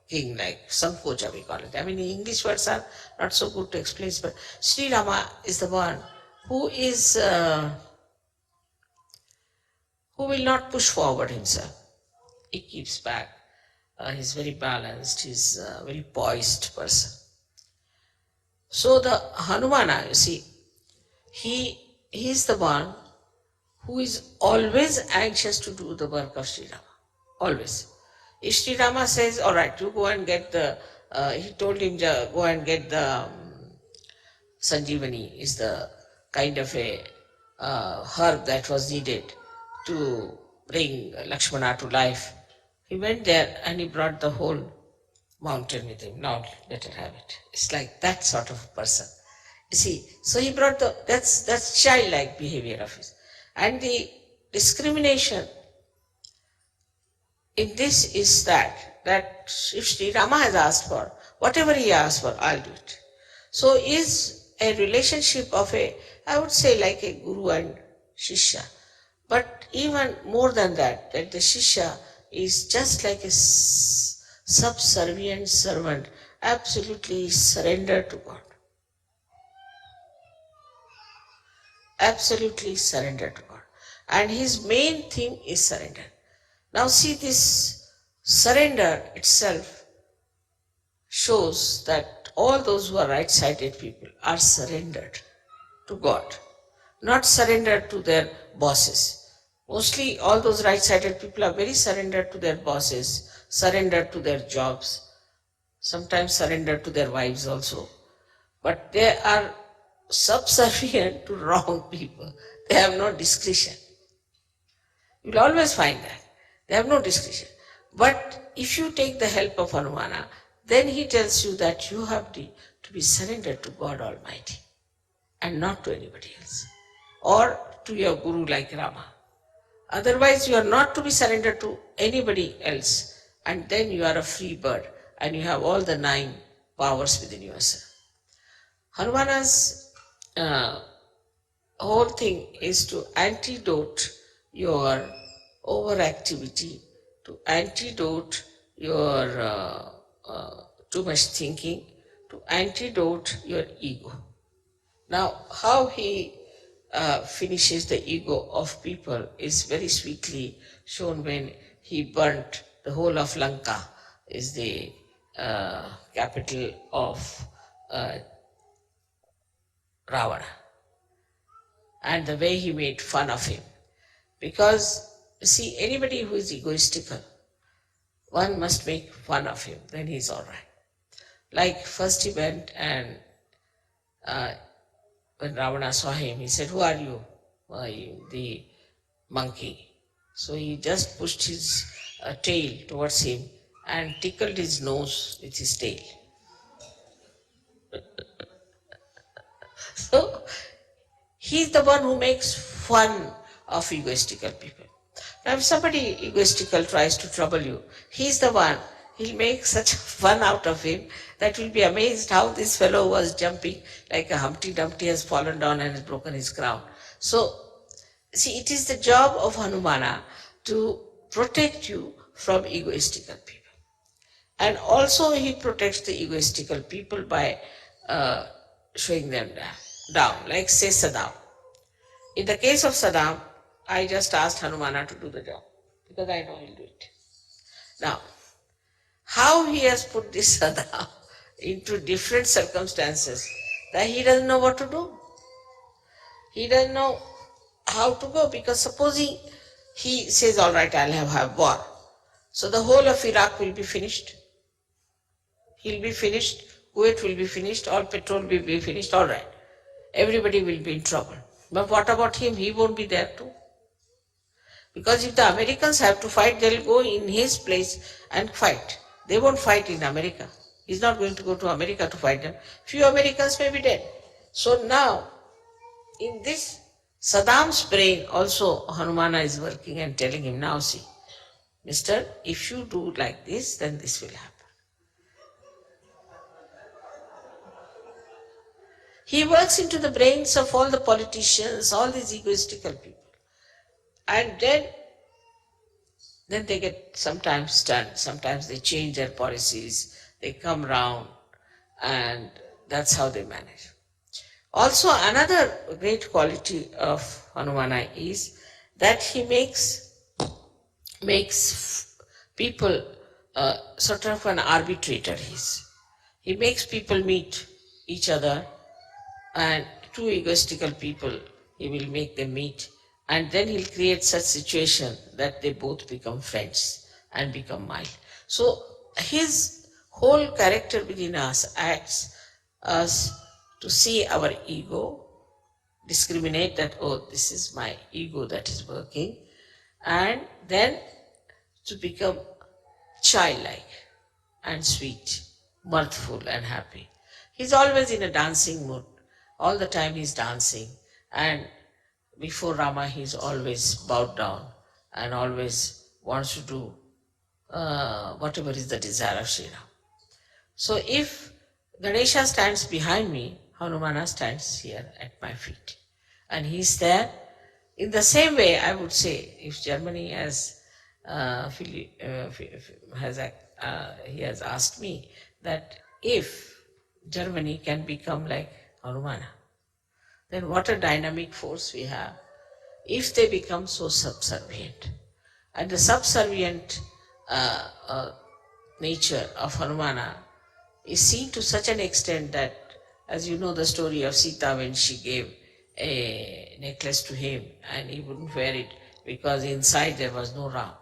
king, like Sankocha we call it. I mean, English words are not so good to explain, but Sri Rama is the one who is, who will not push forward himself. He keeps back. He's very balanced. He's a very poised person. So the Hanumana, you see, he is the one who is always anxious to do the work of Sri Rama. Always. If Sri Rama says, all right, you go and get the, he told him, go and get the Sanjeevani, is the kind of a herb that was needed to bring Lakshmana to life. He went there and he brought the whole mountain with him. Now let her have it. It's like that sort of person. You see, so he brought that's childlike behavior of his. And the discrimination in this is that if Sri Rama has asked for, whatever he asked for, I'll do it. So is a relationship of I would say like a guru and shishya. But even more than that the shishya is just like a subservient servant, absolutely surrendered to God. Absolutely surrendered to God. And his main thing is surrender. Now see, this surrender itself shows that all those who are right-sided people are surrendered to God, not surrendered to their bosses. Mostly all those right-sided people are very surrendered to their bosses, surrendered to their jobs, sometimes surrendered to their wives also. But they are subservient to wrong people. They have no discretion. You will always find that. They have no discretion. But if you take the help of Hanumana, then he tells you that you have to be surrendered to God Almighty and not to anybody else, or to your guru like Rama. Otherwise you are not to be surrendered to anybody else, and then you are a free bird and you have all the 9 powers within yourself. Hanumana's whole thing is to antidote your overactivity, to antidote your too much thinking, to antidote your ego. Now, how he finishes the ego of people is very sweetly shown when he burnt the whole of Lanka, is the capital of Ravana, and the way he made fun of him. Because, see, anybody who is egoistical, one must make fun of him, then he's all right. Like first he went and when Ravana saw him, he said, "Who are you?" The monkey. So he just pushed his tail towards him and tickled his nose with his tail. So he's the one who makes fun of egoistical people. Now if somebody egoistical tries to trouble you, he's the one, he'll make such fun out of him that you'll be amazed how this fellow was jumping like a Humpty Dumpty has fallen down and has broken his crown. So, see, it is the job of Hanumana to protect you from egoistical people. And also he protects the egoistical people by showing them down, like say Saddam. In the case of Saddam, I just asked Hanumana to do the job because I know he'll do it. Now, how he has put this Saddam into different circumstances that he doesn't know what to do. He doesn't know how to go, because supposing he says, all right, I'll have war. So the whole of Iraq will be finished. He'll be finished, Kuwait will be finished, all petrol will be finished, all right. Everybody will be in trouble. But what about him? He won't be there too. Because if the Americans have to fight, they'll go in his place and fight. They won't fight in America. He's not going to go to America to fight them. Few Americans may be dead. So now, in this Saddam's brain also Hanumana is working and telling him, now see, mister, if you do like this, then this will happen. He works into the brains of all the politicians, all these egoistical people. And then they get sometimes stunned, sometimes they change their policies, they come round, and that's how they manage. Also, another great quality of Hanumana is that he makes people sort of an arbitrator. He makes people meet each other, and two egoistical people, he will make them meet, and then he'll create such situation that they both become friends and become mild. So his whole character within us acts us to see our ego, discriminate that, oh, this is my ego that is working, and then to become childlike and sweet, mirthful and happy. He's always in a dancing mood. All the time he's dancing, and before Rama he's always bowed down and always wants to do whatever is the desire of Sri Ram. So if Ganesha stands behind me, Hanumana stands here at my feet. And he's there. In the same way, I would say, if Germany has, he has asked me that if Germany can become like Hanumana, then what a dynamic force we have if they become so subservient. And the subservient nature of Hanumana is seen to such an extent that, as you know the story of Sita, when she gave a necklace to him and he wouldn't wear it because inside there was no Ram.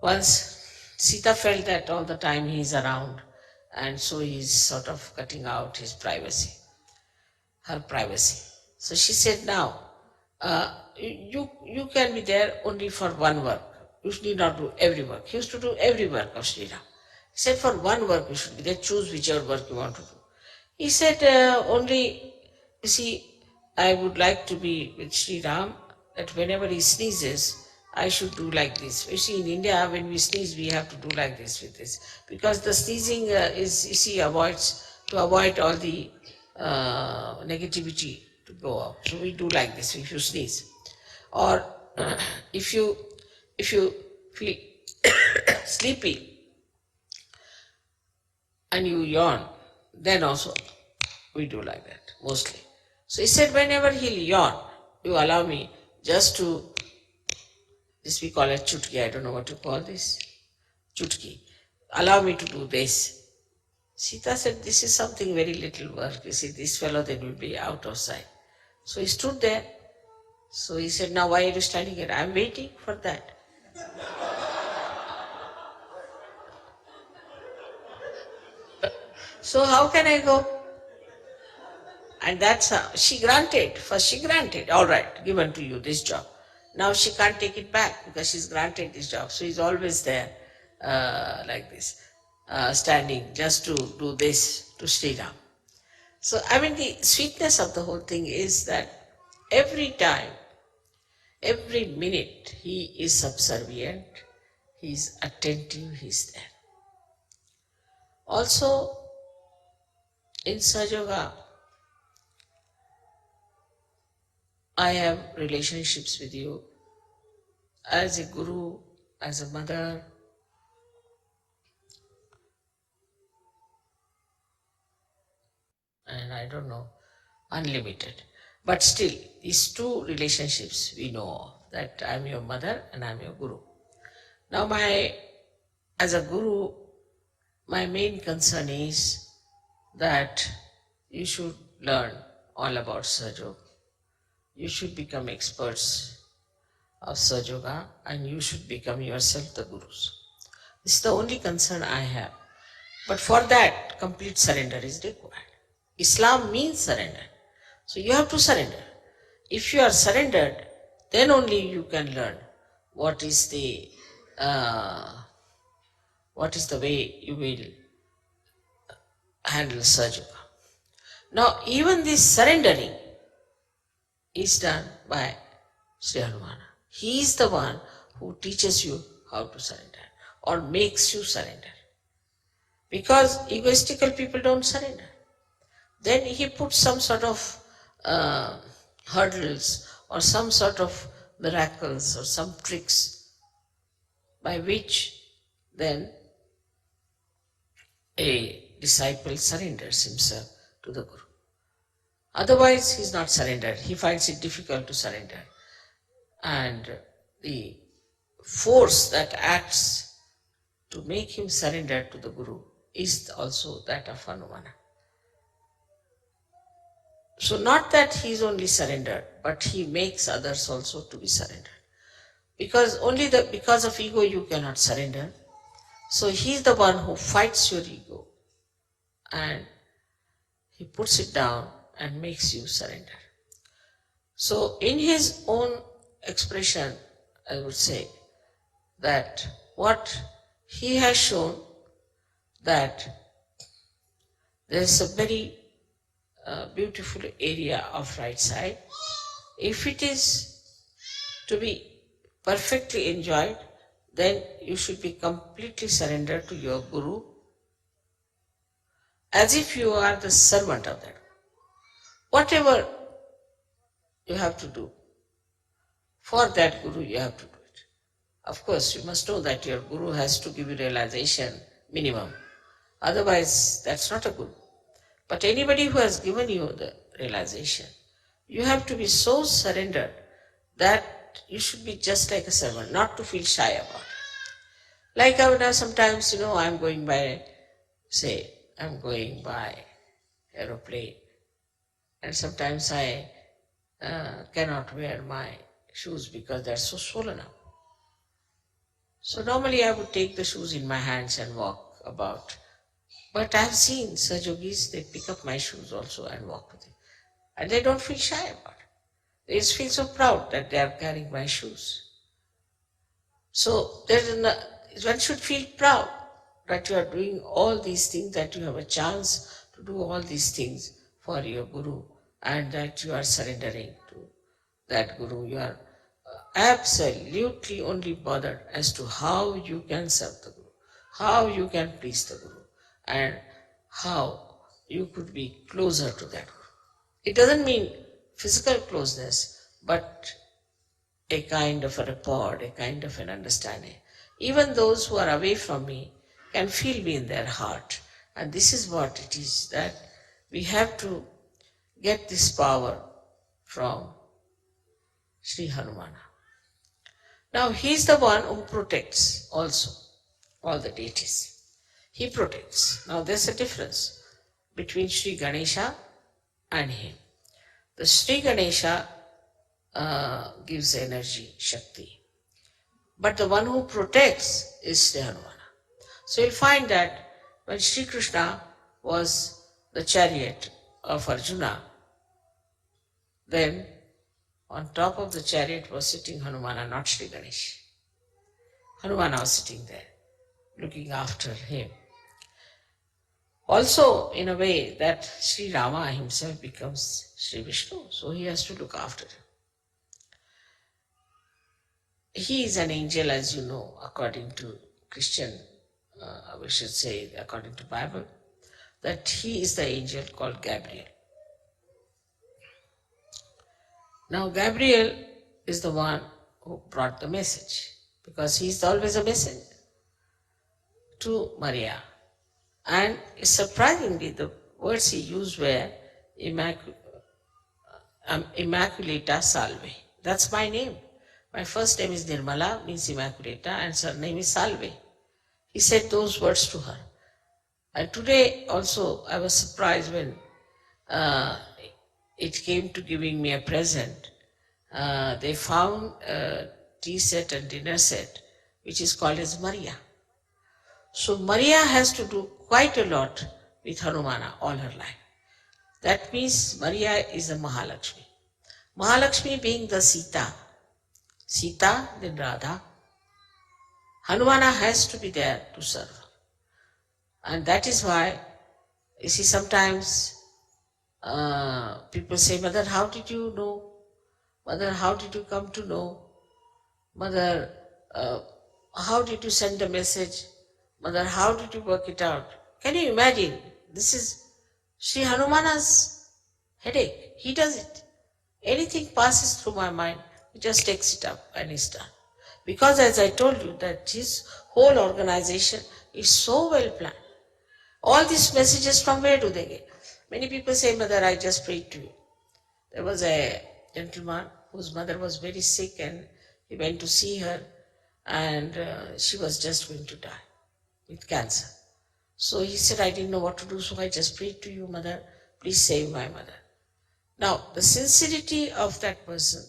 Once Sita felt that all the time he's around, and so he's sort of cutting out his privacy, her privacy. So she said, now, you can be there only for one work. You need not do every work. He used to do every work of Sri Ram. He said, for one work you should be there, choose whichever work you want to do. He said, only, you see, I would like to be with Sri Ram, that whenever he sneezes, I should do like this. You see, in India, when we sneeze, we have to do like this with this. Because the sneezing is, you see, to avoid all the negativity to go up. So we do like this if you sneeze. Or if you feel sleepy and you yawn, then also we do like that, mostly. So he said, whenever he'll yawn, you allow me just to, this we call it chutki, I don't know what to call this, chutki. Allow me to do this. Sita said, this is something very little work. You see, this fellow then will be out of sight. So he stood there. So he said, now why are you standing here? I'm waiting for that. So how can I go? And that's how she granted. First she granted, all right, given to you this job. Now she can't take it back because she's granted this job. So he's always there like this, standing just to do this to Sri Ram. So I mean the sweetness of the whole thing is that every time, every minute he is subservient, he is attentive, he is there. Also in Sahaja, I have relationships with you as a guru, as a mother, and I don't know, unlimited. But still, these two relationships we know of, that I am your mother and I am your guru. Now as a guru, my main concern is that you should learn all about Sahaja. You should become experts of Sahaja and you should become yourself the gurus. This is the only concern I have. But for that, complete surrender is required. Islam means surrender. So you have to surrender. If you are surrendered, then only you can learn what is the way you will handle Sahaja. Now, even this surrendering is done by Sri Hanumana. He is the one who teaches you how to surrender or makes you surrender. Because egoistical people don't surrender. Then he puts some sort of hurdles or some sort of miracles or some tricks by which then a disciple surrenders himself to the Guru. Otherwise, he is not surrendered. He finds it difficult to surrender. And the force that acts to make him surrender to the Guru is also that of Hanumana. So not that he is only surrendered, but he makes others also to be surrendered. Because because of ego you cannot surrender. So he is the one who fights your ego and he puts it down and makes you surrender. So in his own expression, I would say that what he has shown that there is a very beautiful area of right side. If it is to be perfectly enjoyed, then you should be completely surrendered to your Guru as if you are the servant of that. Whatever you have to do for that Guru, you have to do it. Of course, you must know that your Guru has to give you realization minimum. Otherwise, that's not a Guru. But anybody who has given you the realization, you have to be so surrendered that you should be just like a servant, not to feel shy about it. Like I would have sometimes, I'm going by aeroplane, and sometimes I cannot wear my shoes because they're so swollen up. So normally I would take the shoes in my hands and walk about. But I have seen Sahajogis, they pick up my shoes also and walk with it. And they don't feel shy about it. They just feel so proud that they are carrying my shoes. So one should feel proud that you are doing all these things, that you have a chance to do all these things for your Guru, and that you are surrendering to that Guru. You are absolutely only bothered as to how you can serve the Guru, how you can please the Guru, and how you could be closer to that Guru. It doesn't mean physical closeness, but a kind of a rapport, a kind of an understanding. Even those who are away from me can feel me in their heart. And this is what it is, that we have to get this power from Sri Hanumana. Now he is the one who protects also all the deities. He protects. Now there's a difference between Sri Ganesha and him. The Sri Ganesha gives energy, Shakti. But the one who protects is Sri Hanumana. So you'll find that when Sri Krishna was the chariot of Arjuna, then on top of the chariot was sitting Hanumana, not Sri Ganesh. Hanumana was sitting there, looking after him. Also, in a way that Sri Rama himself becomes Sri Vishnu, so he has to look after him. He is an angel, as you know, according to Christian, we should say according to Bible, that he is the angel called Gabriel. Now Gabriel is the one who brought the message, because he is always a messenger to Maria. And surprisingly, the words he used were Immaculata Salve. That's my name. My first name is Nirmala, means Immaculata, and surname is Salve. He said those words to her. And today also I was surprised when it came to giving me a present. They found a tea set and dinner set, which is called as Maria. So Maria has to do quite a lot with Hanumana all her life. That means Maria is a Mahalakshmi. Mahalakshmi being the Sita, then Radha. Hanumana has to be there to serve. And that is why, you see, sometimes people say, Mother, how did you know? Mother, how did you come to know? Mother, how did you send a message? Mother, how did you work it out? Can you imagine? This is Sri Hanumana's headache. He does it. Anything passes through my mind, he just takes it up and is done. Because as I told you, that his whole organization is so well planned. All these messages, from where do they get? Many people say, Mother, I just prayed to you. There was a gentleman whose mother was very sick, and he went to see her, and she was just going to die with cancer. So he said, I didn't know what to do, so I just prayed to you, Mother, please save my mother. Now, the sincerity of that person,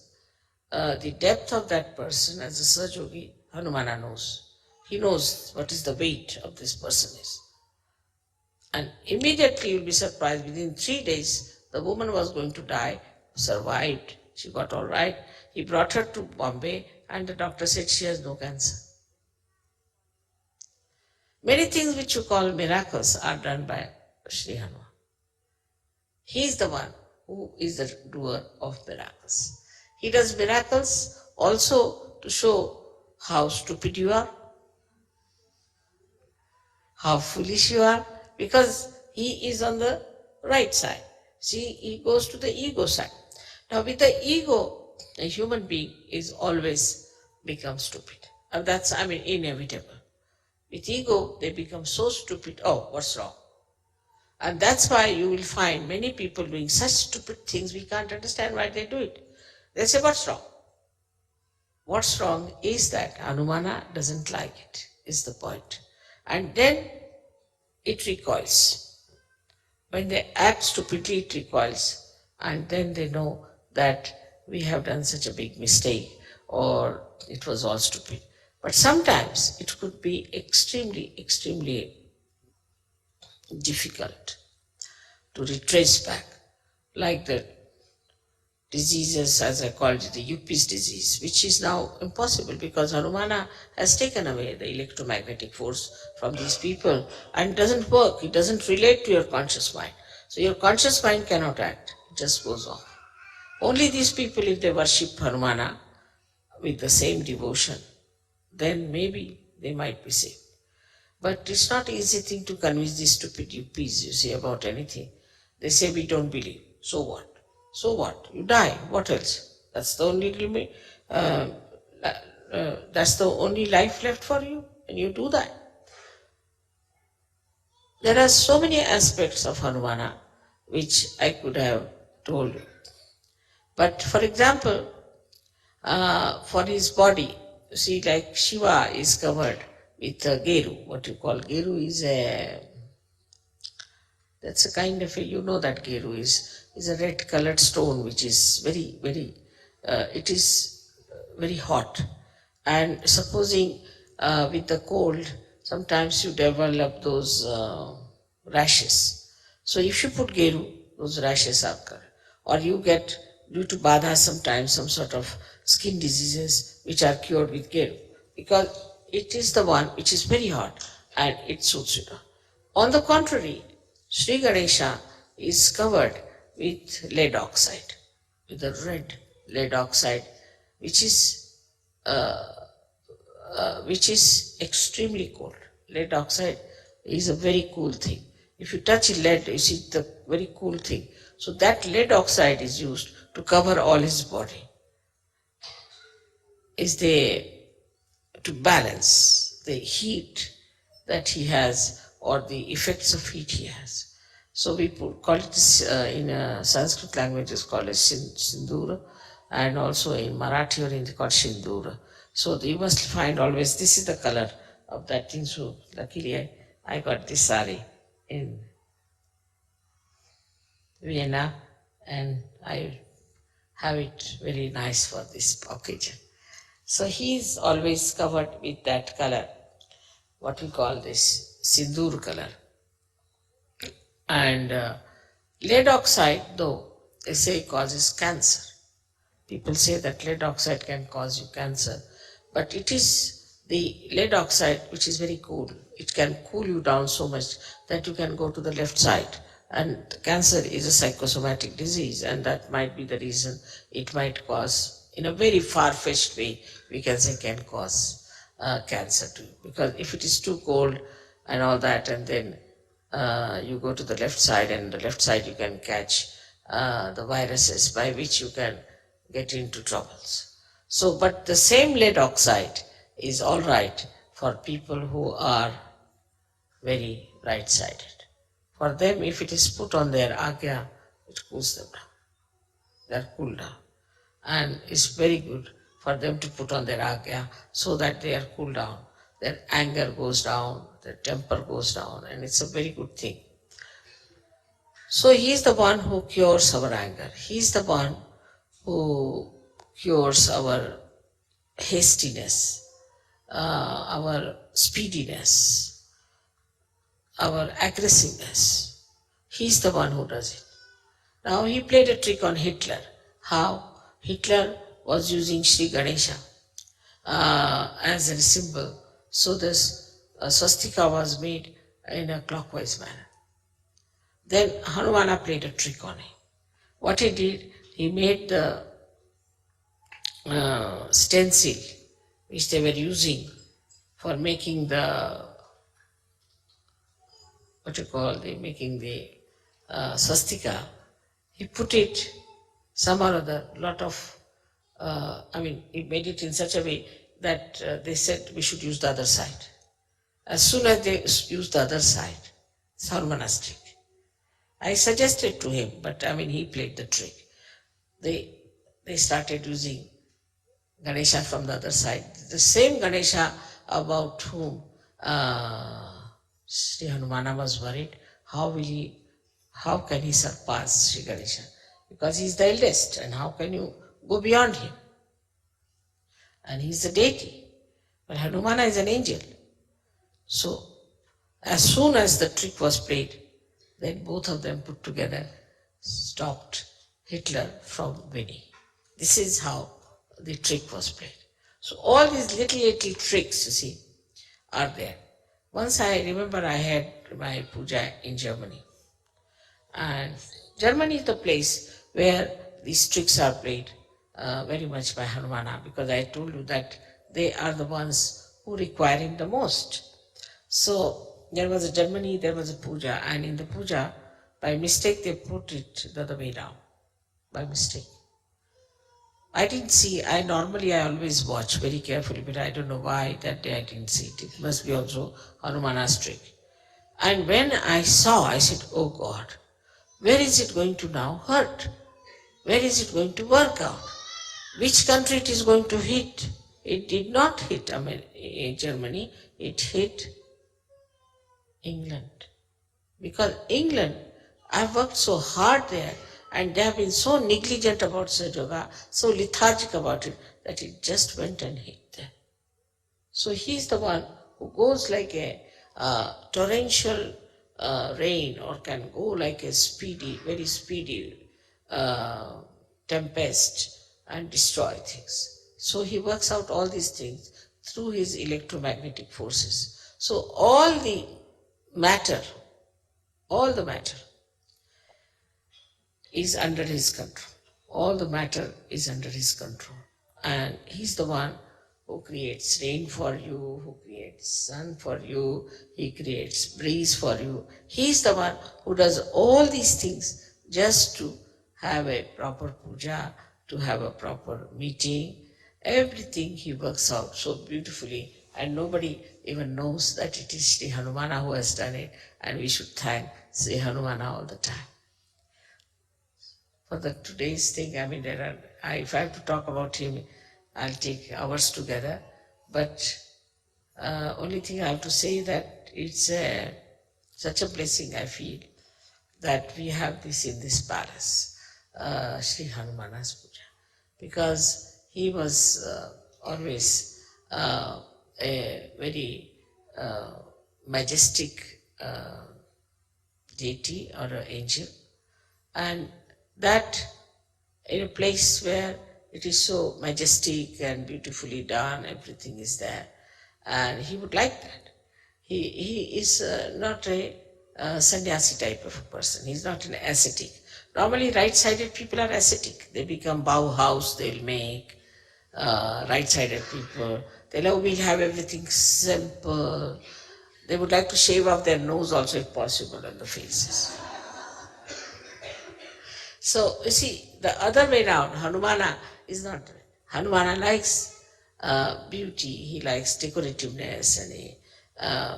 the depth of that person, as a Sahaja Yogi, Hanumana knows. He knows what is the weight of this person is. And immediately you'll be surprised, within 3 days, the woman was going to die, survived, she got all right. He brought her to Bombay, and the doctor said she has no cancer. Many things which you call miracles are done by Sri Hanuman. He is the one who is the doer of miracles. He does miracles also to show how stupid you are, how foolish you are, because he is on the right side. See, he goes to the ego side. Now with the ego, a human being is always become stupid. And that's, inevitable. With ego, they become so stupid, oh, what's wrong? And that's why you will find many people doing such stupid things, we can't understand why they do it. They say, what's wrong? What's wrong is that Hanumana doesn't like it, is the point. And then it recoils. When they act stupidly, it recoils. And then they know that we have done such a big mistake, or it was all stupid. But sometimes it could be extremely, extremely difficult to retrace back, like the diseases, as I called it, the Yuppies disease, which is now impossible because Hanumana has taken away the electromagnetic force from these people and doesn't work, it doesn't relate to your conscious mind. So your conscious mind cannot act, it just goes off. Only these people, if they worship Hanumana with the same devotion, then maybe they might be saved. But it's not an easy thing to convince these stupid Yuppies, you see, about anything. They say, we don't believe. So what? So what? You die. What else? That's the only that's the only life left for you. when you do that. There are so many aspects of Hanumana which I could have told you. But for example, for his body, you see, like Shiva is covered with a geru. What you call geru is that's a kind of you know that geru is a red colored stone which is very, it is very hot. And supposing with the cold, sometimes you develop those rashes. So if you put geru, those rashes occur. Or you get, due to badha, sometimes some sort of skin diseases which are cured with geru. Because it is the one which is very hot and it suits you. On the contrary, Sri Ganesha is covered with lead oxide, with a red lead oxide, which is extremely cold. Lead oxide is a very cool thing. If you touch lead, you see the very cool thing. So that lead oxide is used to cover all his body. To balance the heat that he has or the effects of heat he has. So we call it this, in Sanskrit language is called as Sindura, and also in Marathi or it's called Shindura. So you must find always this is the color of that thing. So luckily I got this sari in Vienna and I have it very nice for this occasion. So he is always covered with that color, what we call this sindoor color. And lead oxide, though, they say causes cancer. People say that lead oxide can cause you cancer, but it is the lead oxide which is very cool. It can cool you down so much that you can go to the left side. And cancer is a psychosomatic disease, and that might be the reason it might cause, in a very far-fetched way, we can say can cause cancer too. Because if it is too cold and all that, and then you go to the left side, and the left side you can catch the viruses by which you can get into troubles. So, but the same lead oxide is all right for people who are very right-sided. For them, if it is put on their agya, it cools them down. They are cooled down. And it's very good for them to put on their agya so that they are cooled down. Their anger goes down, their temper goes down, and it's a very good thing. So he is the one who cures our anger. He is the one who cures our hastiness, our speediness, our aggressiveness. He's the one who does it. Now he played a trick on Hitler. How? Hitler was using Sri Ganesha as a symbol. So this swastika was made in a clockwise manner. Then Hanumana played a trick on him. What he did, he made the stencil which they were using for making the making the swastika. He put it some or other, lot of, he made it in such a way that they said we should use the other side. As soon as they used the other side, it's Hanumana's trick. I suggested to him, but he played the trick. They started using Ganesha from the other side. The same Ganesha about whom Sri Hanumana was worried, how can he surpass Sri Ganesha? Because he is the eldest, and how can you go beyond him? And he is a deity, but Hanumana is an angel. So, as soon as the trick was played, then both of them put together stopped Hitler from winning. This is how the trick was played. So all these little tricks, you see, are there. Once I remember I had my puja in Germany. And Germany is the place where these tricks are played very much by Hanumana, because I told you that they are the ones who require him the most. So there was a puja, and in the puja, by mistake they put it the other way down, by mistake. I didn't see, I always watch very carefully, but I don't know why that day I didn't see it. It must be also Hanumana's trick. And when I saw, I said, oh God, where is it going to now hurt? Where is it going to work out? Which country it is going to hit? It did not hit Germany, it hit England. Because England, I've worked so hard there and they have been so negligent about Sahaja Yoga, so lethargic about it, that it just went and hit them. So he's the one who goes like a torrential rain, or can go like a very speedy tempest and destroy things. So he works out all these things through his electromagnetic forces. So matter, all the matter is under his control. All the matter is under his control. And he's the one who creates rain for you, who creates sun for you, he creates breeze for you. He's the one who does all these things just to have a proper puja, to have a proper meeting. Everything he works out so beautifully, and nobody even knows that it is Sri Hanumana who has done it, and we should thank Sri Hanumana all the time. For the today's thing, I mean, if I have to talk about him, I'll take hours together. But only thing I have to say that it's such a blessing I feel that we have this in this palace, Sri Hanumana's Puja, because he was always a very majestic deity or an angel, and that in a place where it is so majestic and beautifully done, everything is there, and he would like that. He is not a sannyasi type of a person. He's not an ascetic. Normally, right-sided people are ascetic. They become Bauhaus, they'll make right-sided people. We'll have everything simple. They would like to shave off their nose also if possible on the faces. So, you see, the other way around, Hanumana is not. Hanumana likes beauty, he likes decorativeness, and he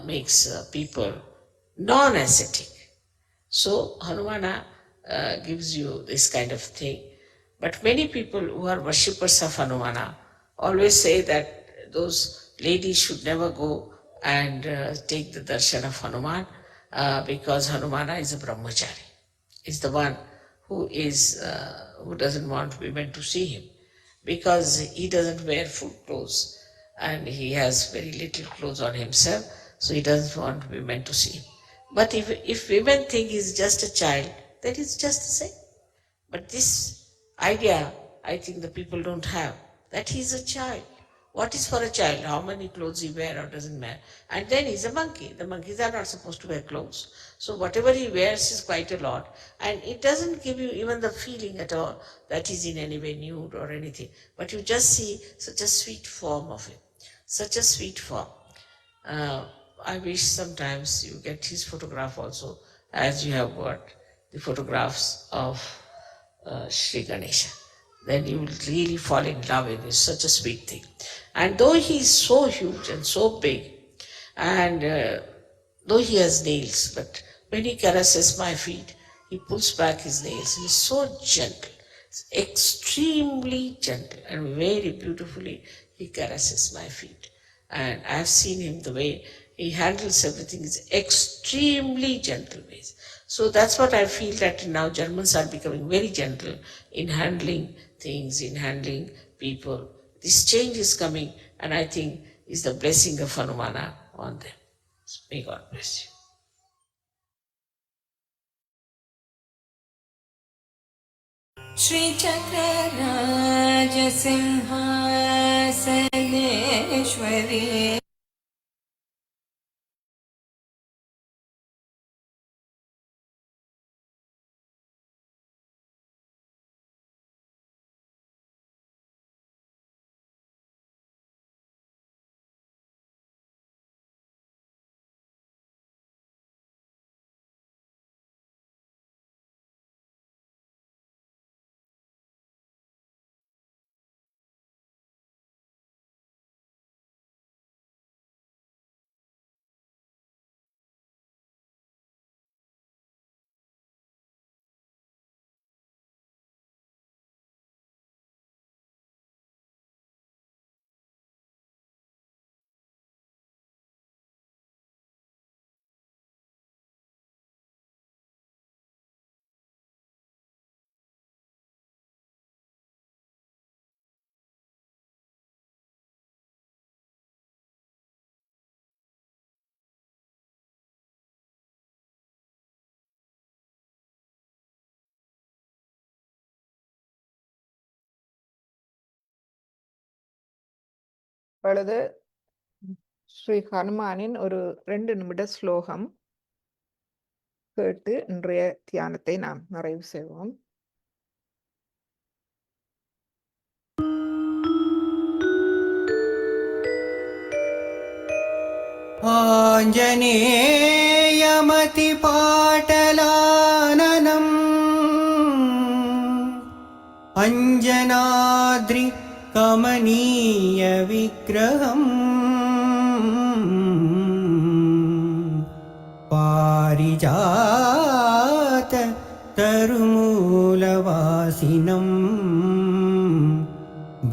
makes people non-ascetic. So, Hanumana gives you this kind of thing. But many people who are worshippers of Hanumana always say that those ladies should never go and take the darshan of Hanuman because Hanumana is a brahmachari. Is the one who doesn't want women to see him, because he doesn't wear full clothes and he has very little clothes on himself, so he doesn't want women to see him. But if women think he's just a child, that is just the same. But this idea, I think the people don't have, that he's a child. What is for a child? How many clothes he wear or doesn't wear? And then he's a monkey. The monkeys are not supposed to wear clothes. So whatever he wears is quite a lot. And it doesn't give you even the feeling at all that he's in any way nude or anything. But you just see such a sweet form of him. Such a sweet form. I wish sometimes you get his photograph also, as you have got the photographs of Sri Ganesha. Then you will really fall in love with him. It's such a sweet thing. And though he is so huge and so big, and though he has nails, but when he caresses my feet, he pulls back his nails. He is so gentle, extremely gentle, and very beautifully he caresses my feet. And I've seen him, the way he handles everything is extremely gentle ways. So that's what I feel, that now Germans are becoming very gentle in handling things, in handling people. This change is coming, and I think is the blessing of Hanumana on them. May God bless you. श्रीचक्रराजसिंहासनेश्वरी இப்பொழுது ஸ்ரீ ஹனுமானின் ஒரு 2 நிமிட ஸ்லோகம் கேட்டு இன்றைய தியானத்தை நாம் நிறைவு செய்வோம். आञ्जनेयमतिपाटलाननम् अञ्जनाद्रि कमनीयविग्रहम् पारिजात तरुमूलवासिनम्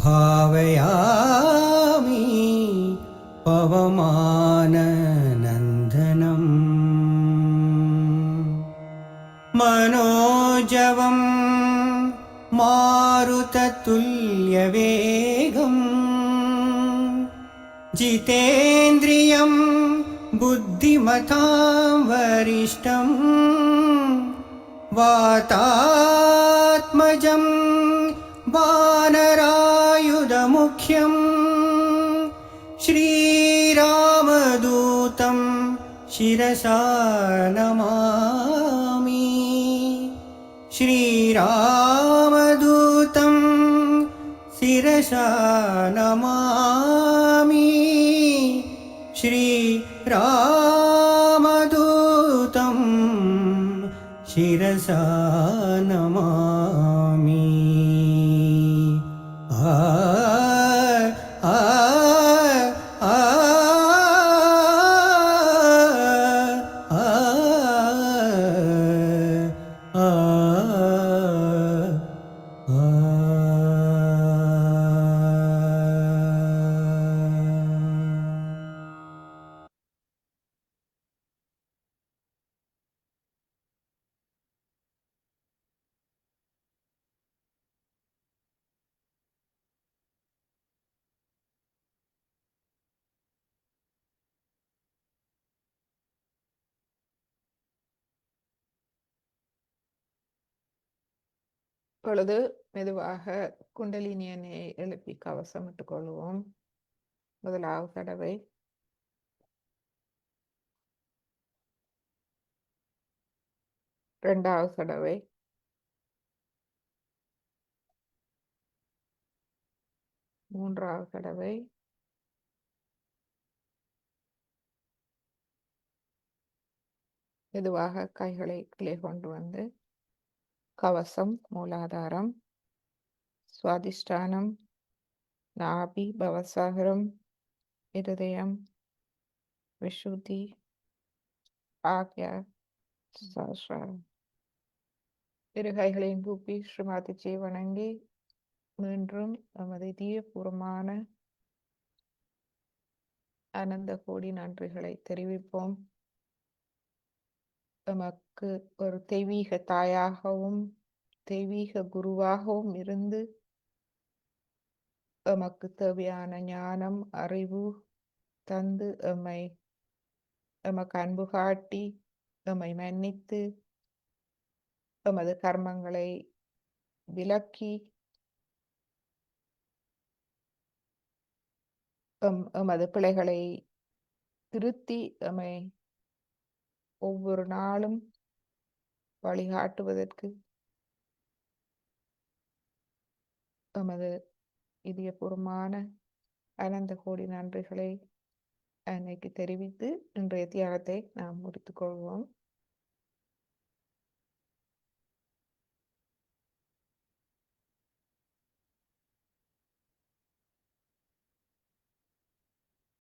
भावयामि पवमाननन्दनम् मनोजवं मारुततुल्यवेगम् जितेन्द्रियं बुद्धिमतां वरिष्ठं वातात्मजं वानरायुधमुख्यं श्रीरामदूतं शिरसा नमामि श्रीरामदूतं शिरसा नमामि श्रीरामदूतं शिरसा नमामि இப்பொழுது மெதுவாக குண்டலினியனை எழுப்பி கவசமிட்டுக் கொள்வோம். முதலாவது தடவை, இரண்டாவது தடவை, மூன்றாவது தடவை, மெதுவாக கைகளை கீழே கொண்டு வந்து கவசம், மூலாதாரம், சுவாதிஷ்டானம், நாபி, பவசாகரம், இருதயம், விஷுதி, ஆக்யா, சஹஸ்ராரம். இரு கைகளையும் கூப்பி ஸ்ரீமாதிஜியை வணங்கி மீண்டும் நமது இதயபூர்வமான அனந்த கோடி நன்றிகளை தெரிவிப்போம். நமக்கு ஒரு தெய்வீக தாயாகவும் தெய்வீக குருவாகவும் இருந்து எமக்கு தேவையான ஞானம், அறிவு தந்து எமக்கு அன்பு காட்டி எம்மை மன்னித்து எமது கர்மங்களை விலக்கி எமது பிழைகளை திருத்தி எம்மை ஒவ்வொரு நாளும் வழிகாட்டுவதற்கு எமது இதயபூர்வமான அனந்த கோடி நன்றிகளை அன்னைக்கு தெரிவித்து இன்றைய தியாகத்தை நாம் முடித்துக் கொள்வோம்.